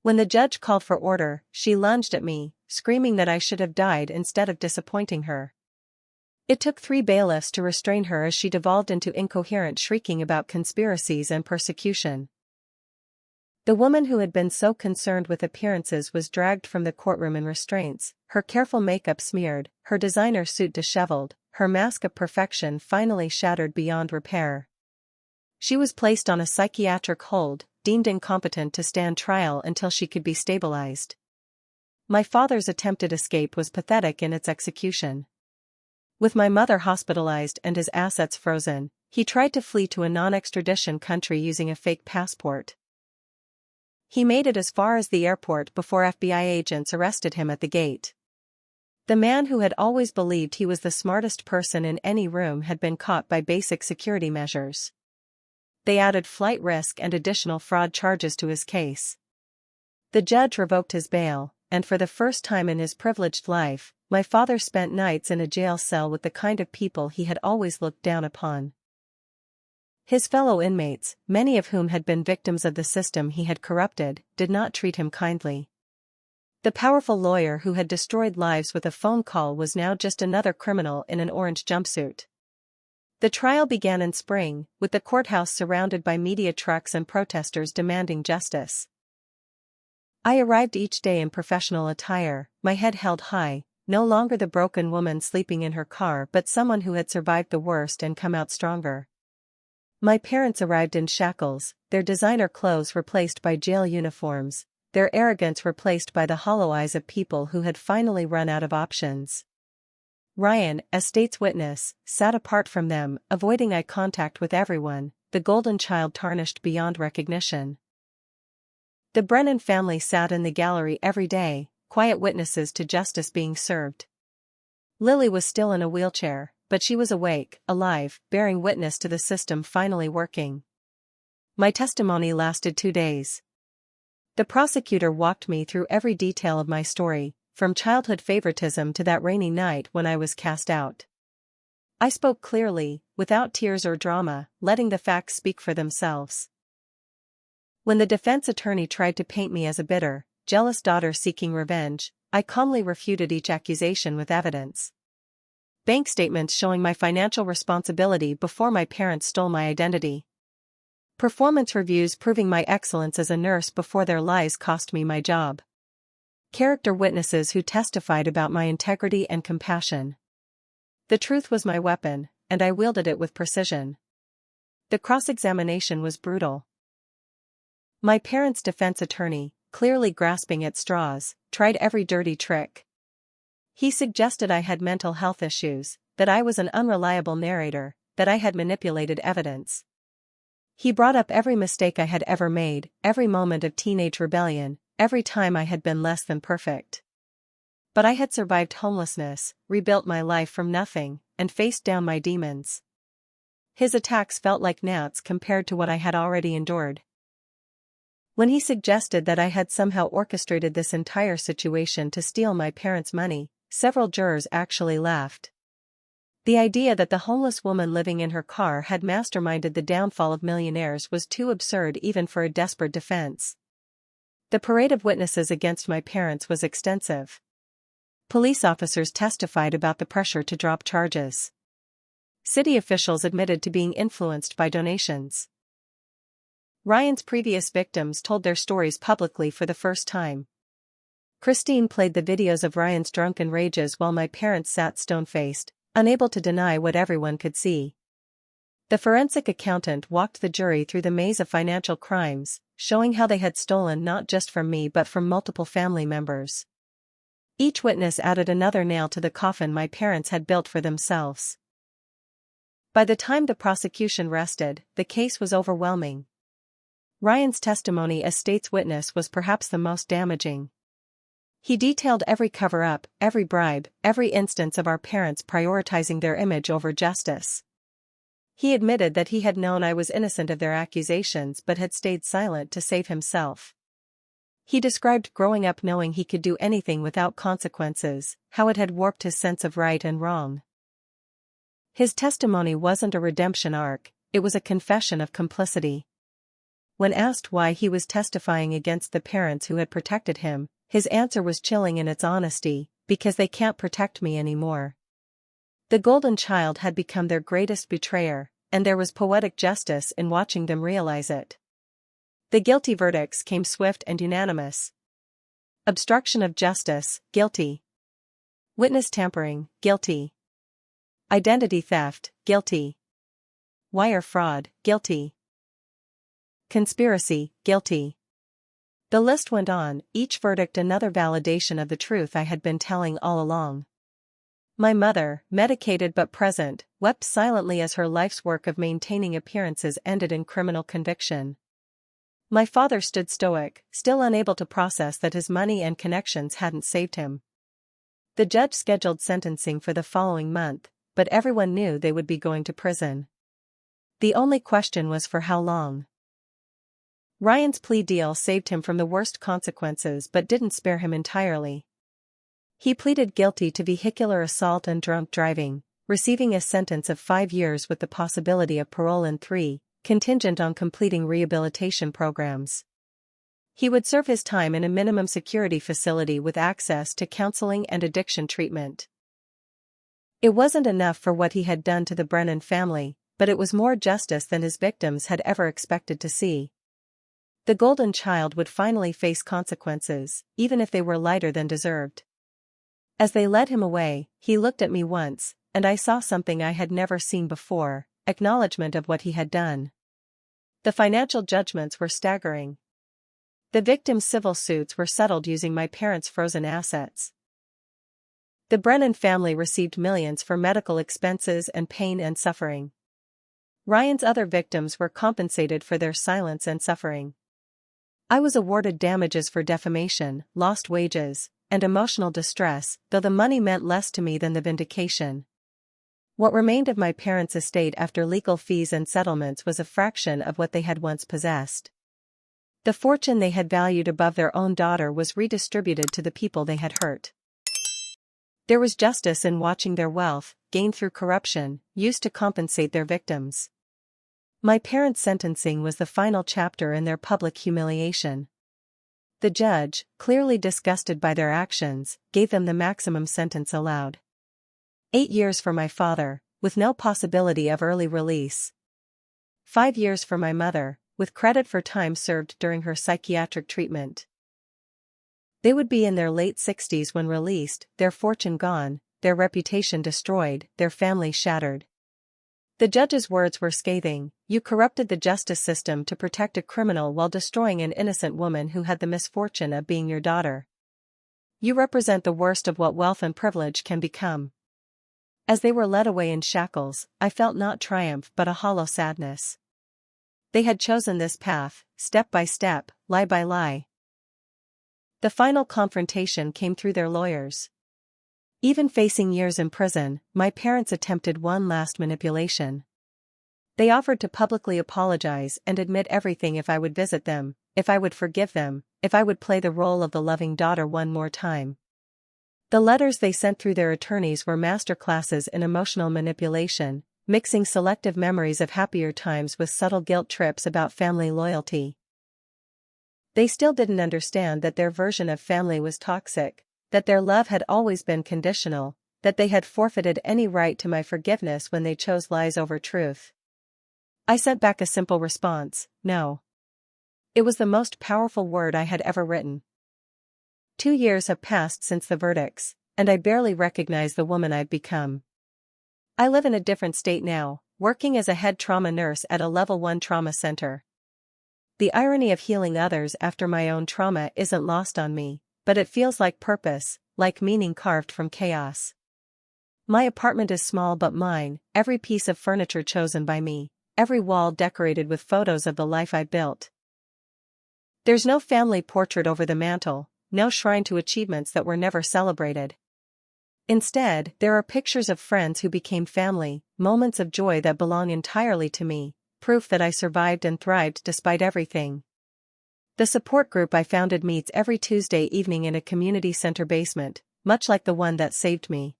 When the judge called for order, she lunged at me, screaming that I should have died instead of disappointing her. It took 3 bailiffs to restrain her as she devolved into incoherent shrieking about conspiracies and persecution. The woman who had been so concerned with appearances was dragged from the courtroom in restraints, her careful makeup smeared, her designer suit disheveled, her mask of perfection finally shattered beyond repair. She was placed on a psychiatric hold, deemed incompetent to stand trial until she could be stabilized. My father's attempted escape was pathetic in its execution. With my mother hospitalized and his assets frozen, he tried to flee to a non-extradition country using a fake passport. He made it as far as the airport before FBI agents arrested him at the gate. The man who had always believed he was the smartest person in any room had been caught by basic security measures. They added flight risk and additional fraud charges to his case. The judge revoked his bail, and for the first time in his privileged life, my father spent nights in a jail cell with the kind of people he had always looked down upon. His fellow inmates, many of whom had been victims of the system he had corrupted, did not treat him kindly. The powerful lawyer who had destroyed lives with a phone call was now just another criminal in an orange jumpsuit. The trial began in spring, with the courthouse surrounded by media trucks and protesters demanding justice. I arrived each day in professional attire, my head held high, no longer the broken woman sleeping in her car but someone who had survived the worst and come out stronger. My parents arrived in shackles, their designer clothes replaced by jail uniforms, their arrogance replaced by the hollow eyes of people who had finally run out of options. Ryan, as state's witness, sat apart from them, avoiding eye contact with everyone, the golden child tarnished beyond recognition. The Brennan family sat in the gallery every day, quiet witnesses to justice being served. Lily was still in a wheelchair, but she was awake, alive, bearing witness to the system finally working. My testimony lasted 2 days. The prosecutor walked me through every detail of my story, from childhood favoritism to that rainy night when I was cast out. I spoke clearly, without tears or drama, letting the facts speak for themselves. When the defense attorney tried to paint me as a bitter, jealous daughter seeking revenge, I calmly refuted each accusation with evidence. Bank statements showing my financial responsibility before my parents stole my identity. Performance reviews proving my excellence as a nurse before their lies cost me my job. Character witnesses who testified about my integrity and compassion. The truth was my weapon, and I wielded it with precision. The cross-examination was brutal. My parents' defense attorney, clearly grasping at straws, tried every dirty trick. He suggested I had mental health issues, that I was an unreliable narrator, that I had manipulated evidence. He brought up every mistake I had ever made, every moment of teenage rebellion, every time I had been less than perfect. But I had survived homelessness, rebuilt my life from nothing, and faced down my demons. His attacks felt like gnats compared to what I had already endured. When he suggested that I had somehow orchestrated this entire situation to steal my parents' money, several jurors actually laughed. The idea that the homeless woman living in her car had masterminded the downfall of millionaires was too absurd even for a desperate defense. The parade of witnesses against my parents was extensive. Police officers testified about the pressure to drop charges. City officials admitted to being influenced by donations. Ryan's previous victims told their stories publicly for the first time. Christine played the videos of Ryan's drunken rages while my parents sat stone-faced, unable to deny what everyone could see. The forensic accountant walked the jury through the maze of financial crimes, showing how they had stolen not just from me but from multiple family members. Each witness added another nail to the coffin my parents had built for themselves. By the time the prosecution rested, the case was overwhelming. Ryan's testimony as state's witness was perhaps the most damaging. He detailed every cover-up, every bribe, every instance of our parents prioritizing their image over justice. He admitted that he had known I was innocent of their accusations but had stayed silent to save himself. He described growing up knowing he could do anything without consequences, how it had warped his sense of right and wrong. His testimony wasn't a redemption arc, it was a confession of complicity. When asked why he was testifying against the parents who had protected him, his answer was chilling in its honesty, because they can't protect me anymore. The golden child had become their greatest betrayer, and there was poetic justice in watching them realize it. The guilty verdicts came swift and unanimous. Obstruction of justice, guilty. Witness tampering, guilty. Identity theft, guilty. Wire fraud, guilty. Conspiracy, guilty. The list went on, each verdict another validation of the truth I had been telling all along. My mother, medicated but present, wept silently as her life's work of maintaining appearances ended in criminal conviction. My father stood stoic, still unable to process that his money and connections hadn't saved him. The judge scheduled sentencing for the following month, but everyone knew they would be going to prison. The only question was for how long. Ryan's plea deal saved him from the worst consequences but didn't spare him entirely. He pleaded guilty to vehicular assault and drunk driving, receiving a sentence of 5 years with the possibility of parole in 3, contingent on completing rehabilitation programs. He would serve his time in a minimum security facility with access to counseling and addiction treatment. It wasn't enough for what he had done to the Brennan family, but it was more justice than his victims had ever expected to see. The golden child would finally face consequences, even if they were lighter than deserved. As they led him away, he looked at me once, and I saw something I had never seen before, acknowledgement of what he had done. The financial judgments were staggering. The victims' civil suits were settled using my parents' frozen assets. The Brennan family received millions for medical expenses and pain and suffering. Ryan's other victims were compensated for their silence and suffering. I was awarded damages for defamation, lost wages, and emotional distress, though the money meant less to me than the vindication. What remained of my parents' estate after legal fees and settlements was a fraction of what they had once possessed. The fortune they had valued above their own daughter was redistributed to the people they had hurt. There was justice in watching their wealth, gained through corruption, used to compensate their victims. My parents' sentencing was the final chapter in their public humiliation. The judge, clearly disgusted by their actions, gave them the maximum sentence allowed. 8 years for my father, with no possibility of early release. 5 years for my mother, with credit for time served during her psychiatric treatment. They would be in their late 60s when released, their fortune gone, their reputation destroyed, their family shattered. The judge's words were scathing: "You corrupted the justice system to protect a criminal while destroying an innocent woman who had the misfortune of being your daughter. You represent the worst of what wealth and privilege can become." As they were led away in shackles, I felt not triumph but a hollow sadness. They had chosen this path, step by step, lie by lie. The final confrontation came through their lawyers. Even facing years in prison, my parents attempted one last manipulation. They offered to publicly apologize and admit everything if I would visit them, if I would forgive them, if I would play the role of the loving daughter one more time. The letters they sent through their attorneys were masterclasses in emotional manipulation, mixing selective memories of happier times with subtle guilt trips about family loyalty. They still didn't understand that their version of family was toxic, that their love had always been conditional, that they had forfeited any right to my forgiveness when they chose lies over truth. I sent back a simple response: no. It was the most powerful word I had ever written. 2 years have passed since the verdicts, and I barely recognize the woman I've become. I live in a different state now, working as a head trauma nurse at a level 1 trauma center. The irony of healing others after my own trauma isn't lost on me, but it feels like purpose, like meaning carved from chaos. My apartment is small but mine, every piece of furniture chosen by me, every wall decorated with photos of the life I built. There's no family portrait over the mantel, no shrine to achievements that were never celebrated. Instead, there are pictures of friends who became family, moments of joy that belong entirely to me, proof that I survived and thrived despite everything. The support group I founded meets every Tuesday evening in a community center basement, much like the one that saved me.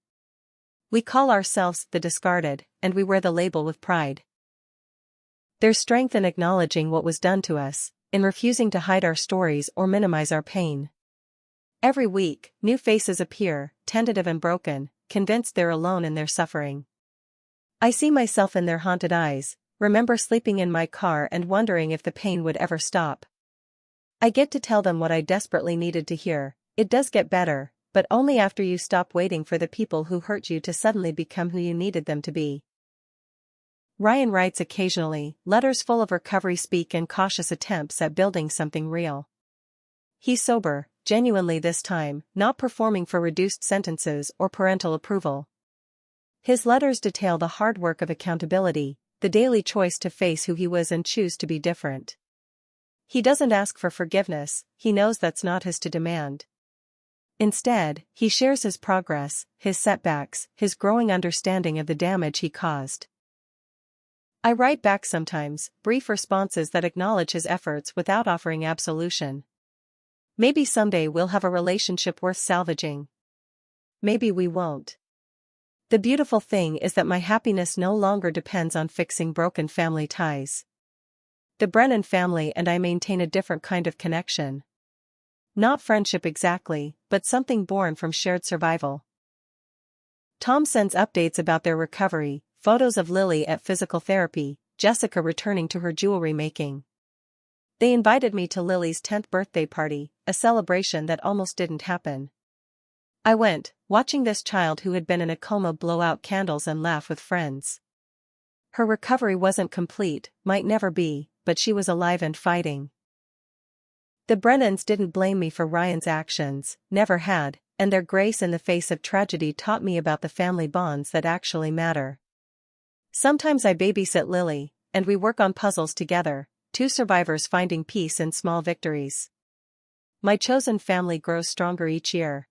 We call ourselves the discarded, and we wear the label with pride. There's strength in acknowledging what was done to us, in refusing to hide our stories or minimize our pain. Every week, new faces appear, tentative and broken, convinced they're alone in their suffering. I see myself in their haunted eyes, remember sleeping in my car and wondering if the pain would ever stop. I get to tell them what I desperately needed to hear: it does get better, but only after you stop waiting for the people who hurt you to suddenly become who you needed them to be. Ryan writes occasionally, letters full of recovery speak and cautious attempts at building something real. He's sober, genuinely this time, not performing for reduced sentences or parental approval. His letters detail the hard work of accountability, the daily choice to face who he was and choose to be different. He doesn't ask for forgiveness, he knows that's not his to demand. Instead, he shares his progress, his setbacks, his growing understanding of the damage he caused. I write back sometimes, brief responses that acknowledge his efforts without offering absolution. Maybe someday we'll have a relationship worth salvaging. Maybe we won't. The beautiful thing is that my happiness no longer depends on fixing broken family ties. The Brennan family and I maintain a different kind of connection. Not friendship exactly, but something born from shared survival. Tom sends updates about their recovery, photos of Lily at physical therapy, Jessica returning to her jewelry making. They invited me to Lily's 10th birthday party, a celebration that almost didn't happen. I went, watching this child who had been in a coma blow out candles and laugh with friends. Her recovery wasn't complete, might never be, but she was alive and fighting. The Brennans didn't blame me for Ryan's actions, never had, and their grace in the face of tragedy taught me about the family bonds that actually matter. Sometimes I babysit Lily, and we work on puzzles together, two survivors finding peace in small victories. My chosen family grows stronger each year.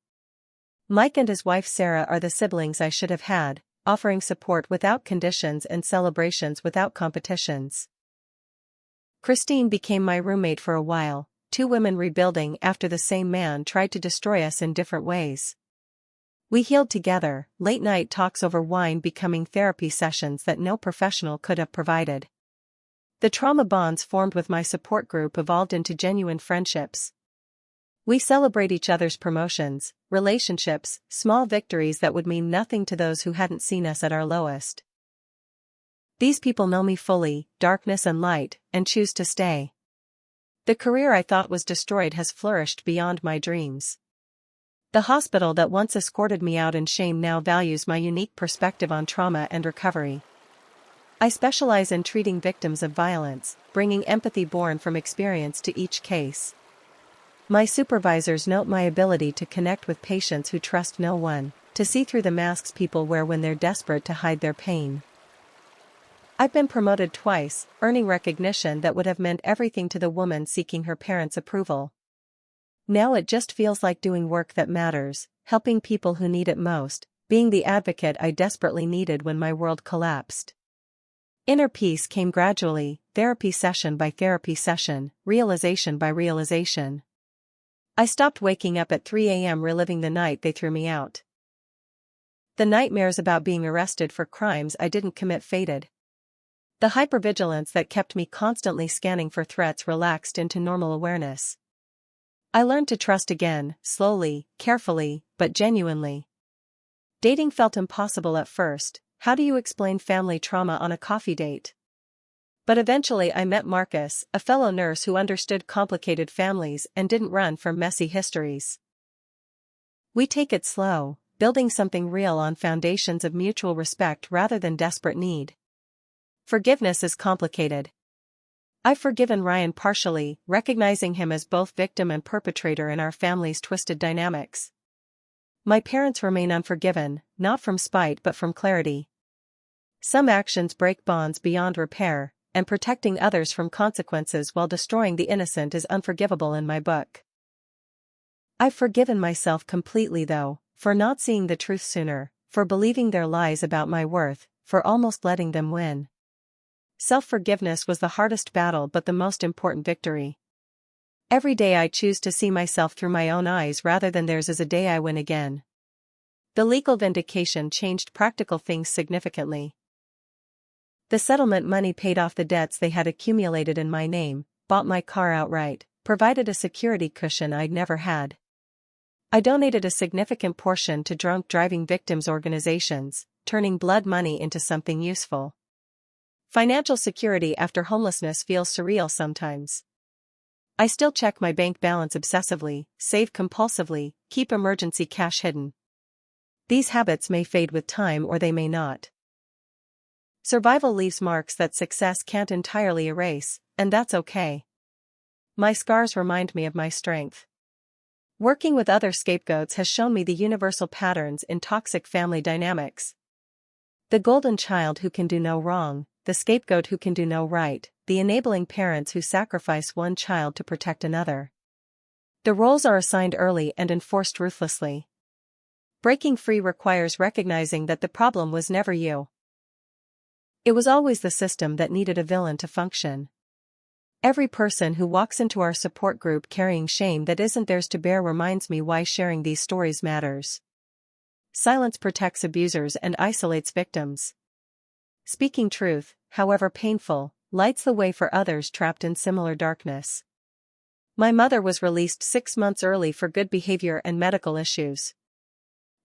Mike and his wife Sarah are the siblings I should have had, offering support without conditions and celebrations without competitions. Christine became my roommate for a while, two women rebuilding after the same man tried to destroy us in different ways. We healed together, late-night talks over wine becoming therapy sessions that no professional could have provided. The trauma bonds formed with my support group evolved into genuine friendships. We celebrate each other's promotions, relationships, small victories that would mean nothing to those who hadn't seen us at our lowest. These people know me fully, darkness and light, and choose to stay. The career I thought was destroyed has flourished beyond my dreams. The hospital that once escorted me out in shame now values my unique perspective on trauma and recovery. I specialize in treating victims of violence, bringing empathy born from experience to each case. My supervisors note my ability to connect with patients who trust no one, to see through the masks people wear when they're desperate to hide their pain. I've been promoted twice, earning recognition that would have meant everything to the woman seeking her parents' approval. Now it just feels like doing work that matters, helping people who need it most, being the advocate I desperately needed when my world collapsed. Inner peace came gradually, therapy session by therapy session, realization by realization. I stopped waking up at 3 a.m. reliving the night they threw me out. The nightmares about being arrested for crimes I didn't commit faded. The hypervigilance that kept me constantly scanning for threats relaxed into normal awareness. I learned to trust again, slowly, carefully, but genuinely. Dating felt impossible at first. How do you explain family trauma on a coffee date? But eventually I met Marcus, a fellow nurse who understood complicated families and didn't run from messy histories. We take it slow, building something real on foundations of mutual respect rather than desperate need. Forgiveness is complicated. I've forgiven Ryan partially, recognizing him as both victim and perpetrator in our family's twisted dynamics. My parents remain unforgiven, not from spite but from clarity. Some actions break bonds beyond repair, and protecting others from consequences while destroying the innocent is unforgivable in my book. I've forgiven myself completely though, for not seeing the truth sooner, for believing their lies about my worth, for almost letting them win. Self-forgiveness was the hardest battle but the most important victory. Every day I choose to see myself through my own eyes rather than theirs is a day I win again. The legal vindication changed practical things significantly. The settlement money paid off the debts they had accumulated in my name, bought my car outright, provided a security cushion I'd never had. I donated a significant portion to drunk driving victims organizations, turning blood money into something useful. Financial security after homelessness feels surreal sometimes. I still check my bank balance obsessively, save compulsively, keep emergency cash hidden. These habits may fade with time or they may not. Survival leaves marks that success can't entirely erase, and that's okay. My scars remind me of my strength. Working with other scapegoats has shown me the universal patterns in toxic family dynamics. The golden child who can do no wrong, the scapegoat who can do no right, the enabling parents who sacrifice one child to protect another. The roles are assigned early and enforced ruthlessly. Breaking free requires recognizing that the problem was never you. It was always the system that needed a villain to function. Every person who walks into our support group carrying shame that isn't theirs to bear reminds me why sharing these stories matters. Silence protects abusers and isolates victims. Speaking truth, however painful, lights the way for others trapped in similar darkness. My mother was released 6 months early for good behavior and medical issues.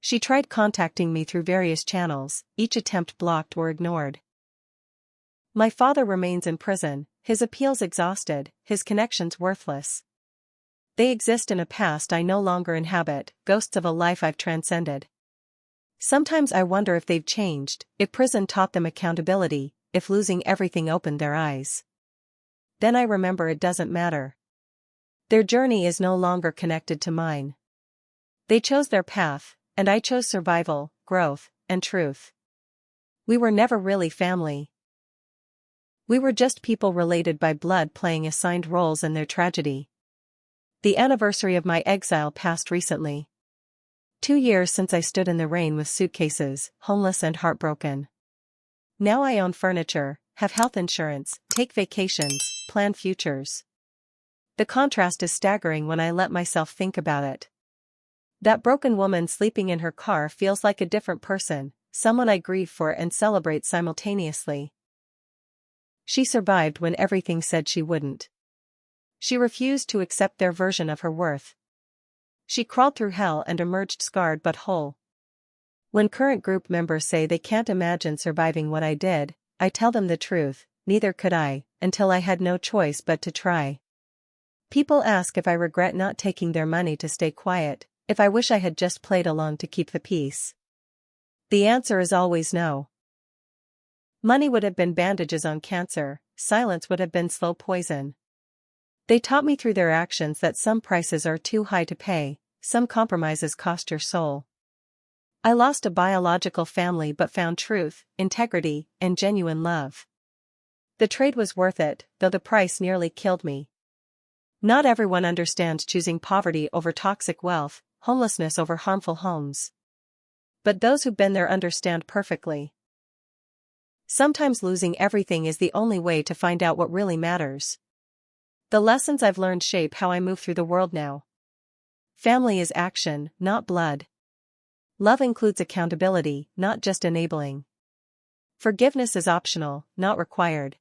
She tried contacting me through various channels, each attempt blocked or ignored. My father remains in prison, his appeals exhausted, his connections worthless. They exist in a past I no longer inhabit, ghosts of a life I've transcended. Sometimes I wonder if they've changed, if prison taught them accountability, if losing everything opened their eyes. Then I remember it doesn't matter. Their journey is no longer connected to mine. They chose their path, and I chose survival, growth, and truth. We were never really family. We were just people related by blood playing assigned roles in their tragedy. The anniversary of my exile passed recently. 2 years since I stood in the rain with suitcases, homeless and heartbroken. Now I own furniture, have health insurance, take vacations, plan futures. The contrast is staggering when I let myself think about it. That broken woman sleeping in her car feels like a different person, someone I grieve for and celebrate simultaneously. She survived when everything said she wouldn't. She refused to accept their version of her worth. She crawled through hell and emerged scarred but whole. When current group members say they can't imagine surviving what I did, I tell them the truth, neither could I, until I had no choice but to try. People ask if I regret not taking their money to stay quiet, if I wish I had just played along to keep the peace. The answer is always no. Money would have been bandages on cancer, silence would have been slow poison. They taught me through their actions that some prices are too high to pay, some compromises cost your soul. I lost a biological family but found truth, integrity, and genuine love. The trade was worth it, though the price nearly killed me. Not everyone understands choosing poverty over toxic wealth, homelessness over harmful homes. But those who've been there understand perfectly. Sometimes losing everything is the only way to find out what really matters. The lessons I've learned shape how I move through the world now. Family is action, not blood. Love includes accountability, not just enabling. Forgiveness is optional, not required.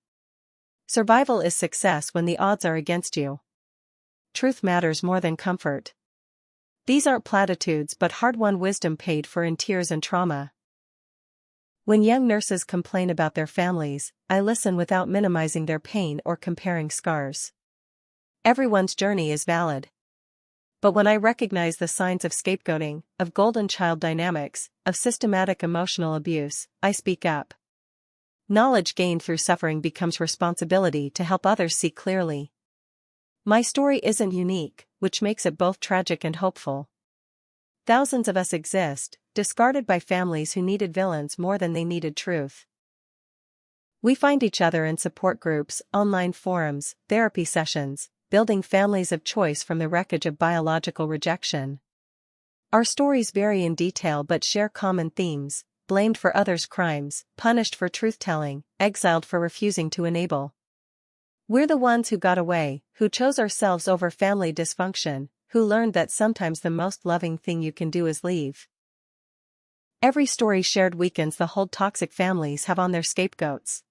Survival is success when the odds are against you. Truth matters more than comfort. These aren't platitudes but hard-won wisdom paid for in tears and trauma. When young nurses complain about their families, I listen without minimizing their pain or comparing scars. Everyone's journey is valid. But when I recognize the signs of scapegoating, of golden child dynamics, of systematic emotional abuse, I speak up. Knowledge gained through suffering becomes responsibility to help others see clearly. My story isn't unique, which makes it both tragic and hopeful. Thousands of us exist, discarded by families who needed villains more than they needed truth. We find each other in support groups, online forums, therapy sessions, building families of choice from the wreckage of biological rejection. Our stories vary in detail but share common themes: blamed for others' crimes, punished for truth-telling, exiled for refusing to enable. We're the ones who got away, who chose ourselves over family dysfunction, who learned that sometimes the most loving thing you can do is leave. Every story shared weakens the hold toxic families have on their scapegoats.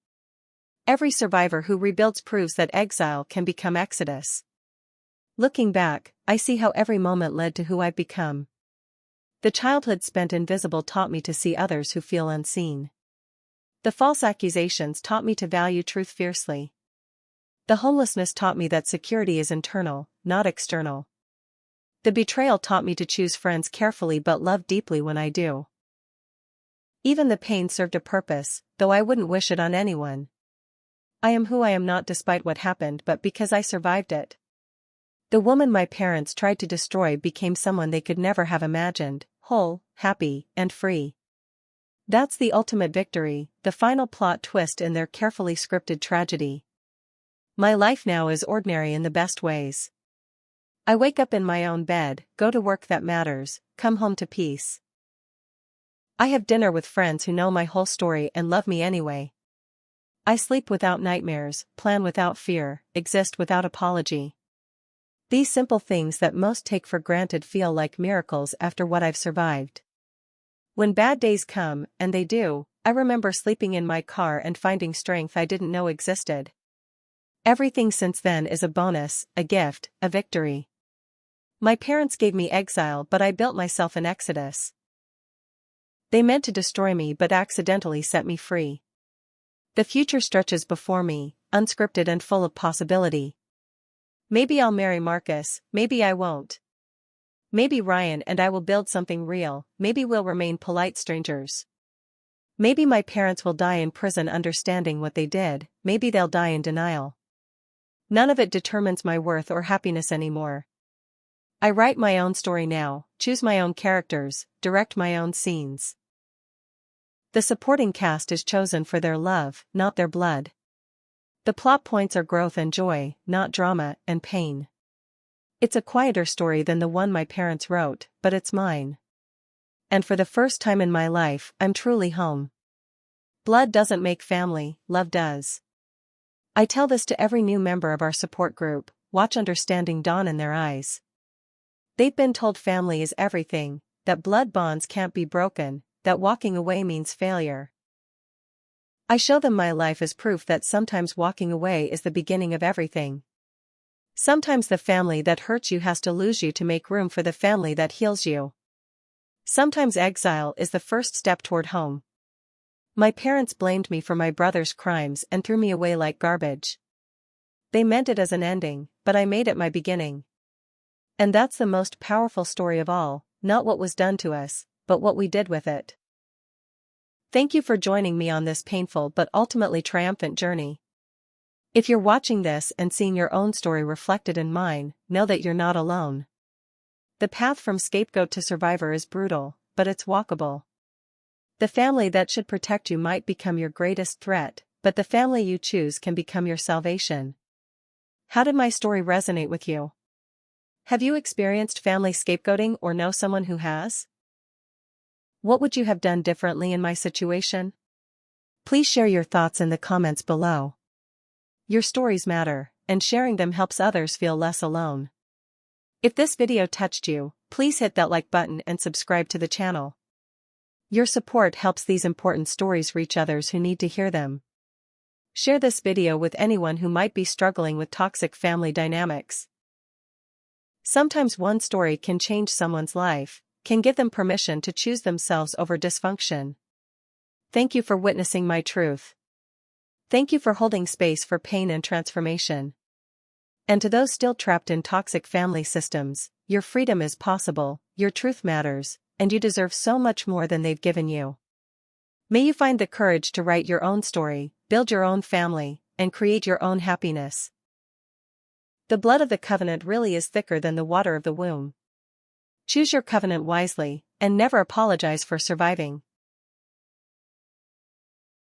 Every survivor who rebuilds proves that exile can become exodus. Looking back, I see how every moment led to who I've become. The childhood spent invisible taught me to see others who feel unseen. The false accusations taught me to value truth fiercely. The homelessness taught me that security is internal, not external. The betrayal taught me to choose friends carefully but love deeply when I do. Even the pain served a purpose, though I wouldn't wish it on anyone. I am who I am not despite what happened but because I survived it. The woman my parents tried to destroy became someone they could never have imagined, whole, happy, and free. That's the ultimate victory, the final plot twist in their carefully scripted tragedy. My life now is ordinary in the best ways. I wake up in my own bed, go to work that matters, come home to peace. I have dinner with friends who know my whole story and love me anyway. I sleep without nightmares, plan without fear, exist without apology. These simple things that most take for granted feel like miracles after what I've survived. When bad days come, and they do, I remember sleeping in my car and finding strength I didn't know existed. Everything since then is a bonus, a gift, a victory. My parents gave me exile but I built myself an exodus. They meant to destroy me but accidentally set me free. The future stretches before me, unscripted and full of possibility. Maybe I'll marry Marcus, maybe I won't. Maybe Ryan and I will build something real, maybe we'll remain polite strangers. Maybe my parents will die in prison understanding what they did, maybe they'll die in denial. None of it determines my worth or happiness anymore. I write my own story now, choose my own characters, direct my own scenes. The supporting cast is chosen for their love, not their blood. The plot points are growth and joy, not drama and pain. It's a quieter story than the one my parents wrote, but it's mine. And for the first time in my life, I'm truly home. Blood doesn't make family, love does. I tell this to every new member of our support group, watch understanding dawn in their eyes. They've been told family is everything, that blood bonds can't be broken, that walking away means failure. I show them my life as proof that sometimes walking away is the beginning of everything. Sometimes the family that hurts you has to lose you to make room for the family that heals you. Sometimes exile is the first step toward home. My parents blamed me for my brother's crimes and threw me away like garbage. They meant it as an ending, but I made it my beginning. And that's the most powerful story of all, not what was done to us, but what we did with it. Thank you for joining me on this painful but ultimately triumphant journey. If you're watching this and seeing your own story reflected in mine, know that you're not alone. The path from scapegoat to survivor is brutal, but it's walkable. The family that should protect you might become your greatest threat, but the family you choose can become your salvation. How did my story resonate with you? Have you experienced family scapegoating or know someone who has? What would you have done differently in my situation? Please share your thoughts in the comments below. Your stories matter, and sharing them helps others feel less alone. If this video touched you, please hit that like button and subscribe to the channel. Your support helps these important stories reach others who need to hear them. Share this video with anyone who might be struggling with toxic family dynamics. Sometimes one story can change someone's life, can give them permission to choose themselves over dysfunction. Thank you for witnessing my truth. Thank you for holding space for pain and transformation. And to those still trapped in toxic family systems, your freedom is possible, your truth matters, and you deserve so much more than they've given you. May you find the courage to write your own story, build your own family, and create your own happiness. The blood of the covenant really is thicker than the water of the womb. Choose your covenant wisely, and never apologize for surviving.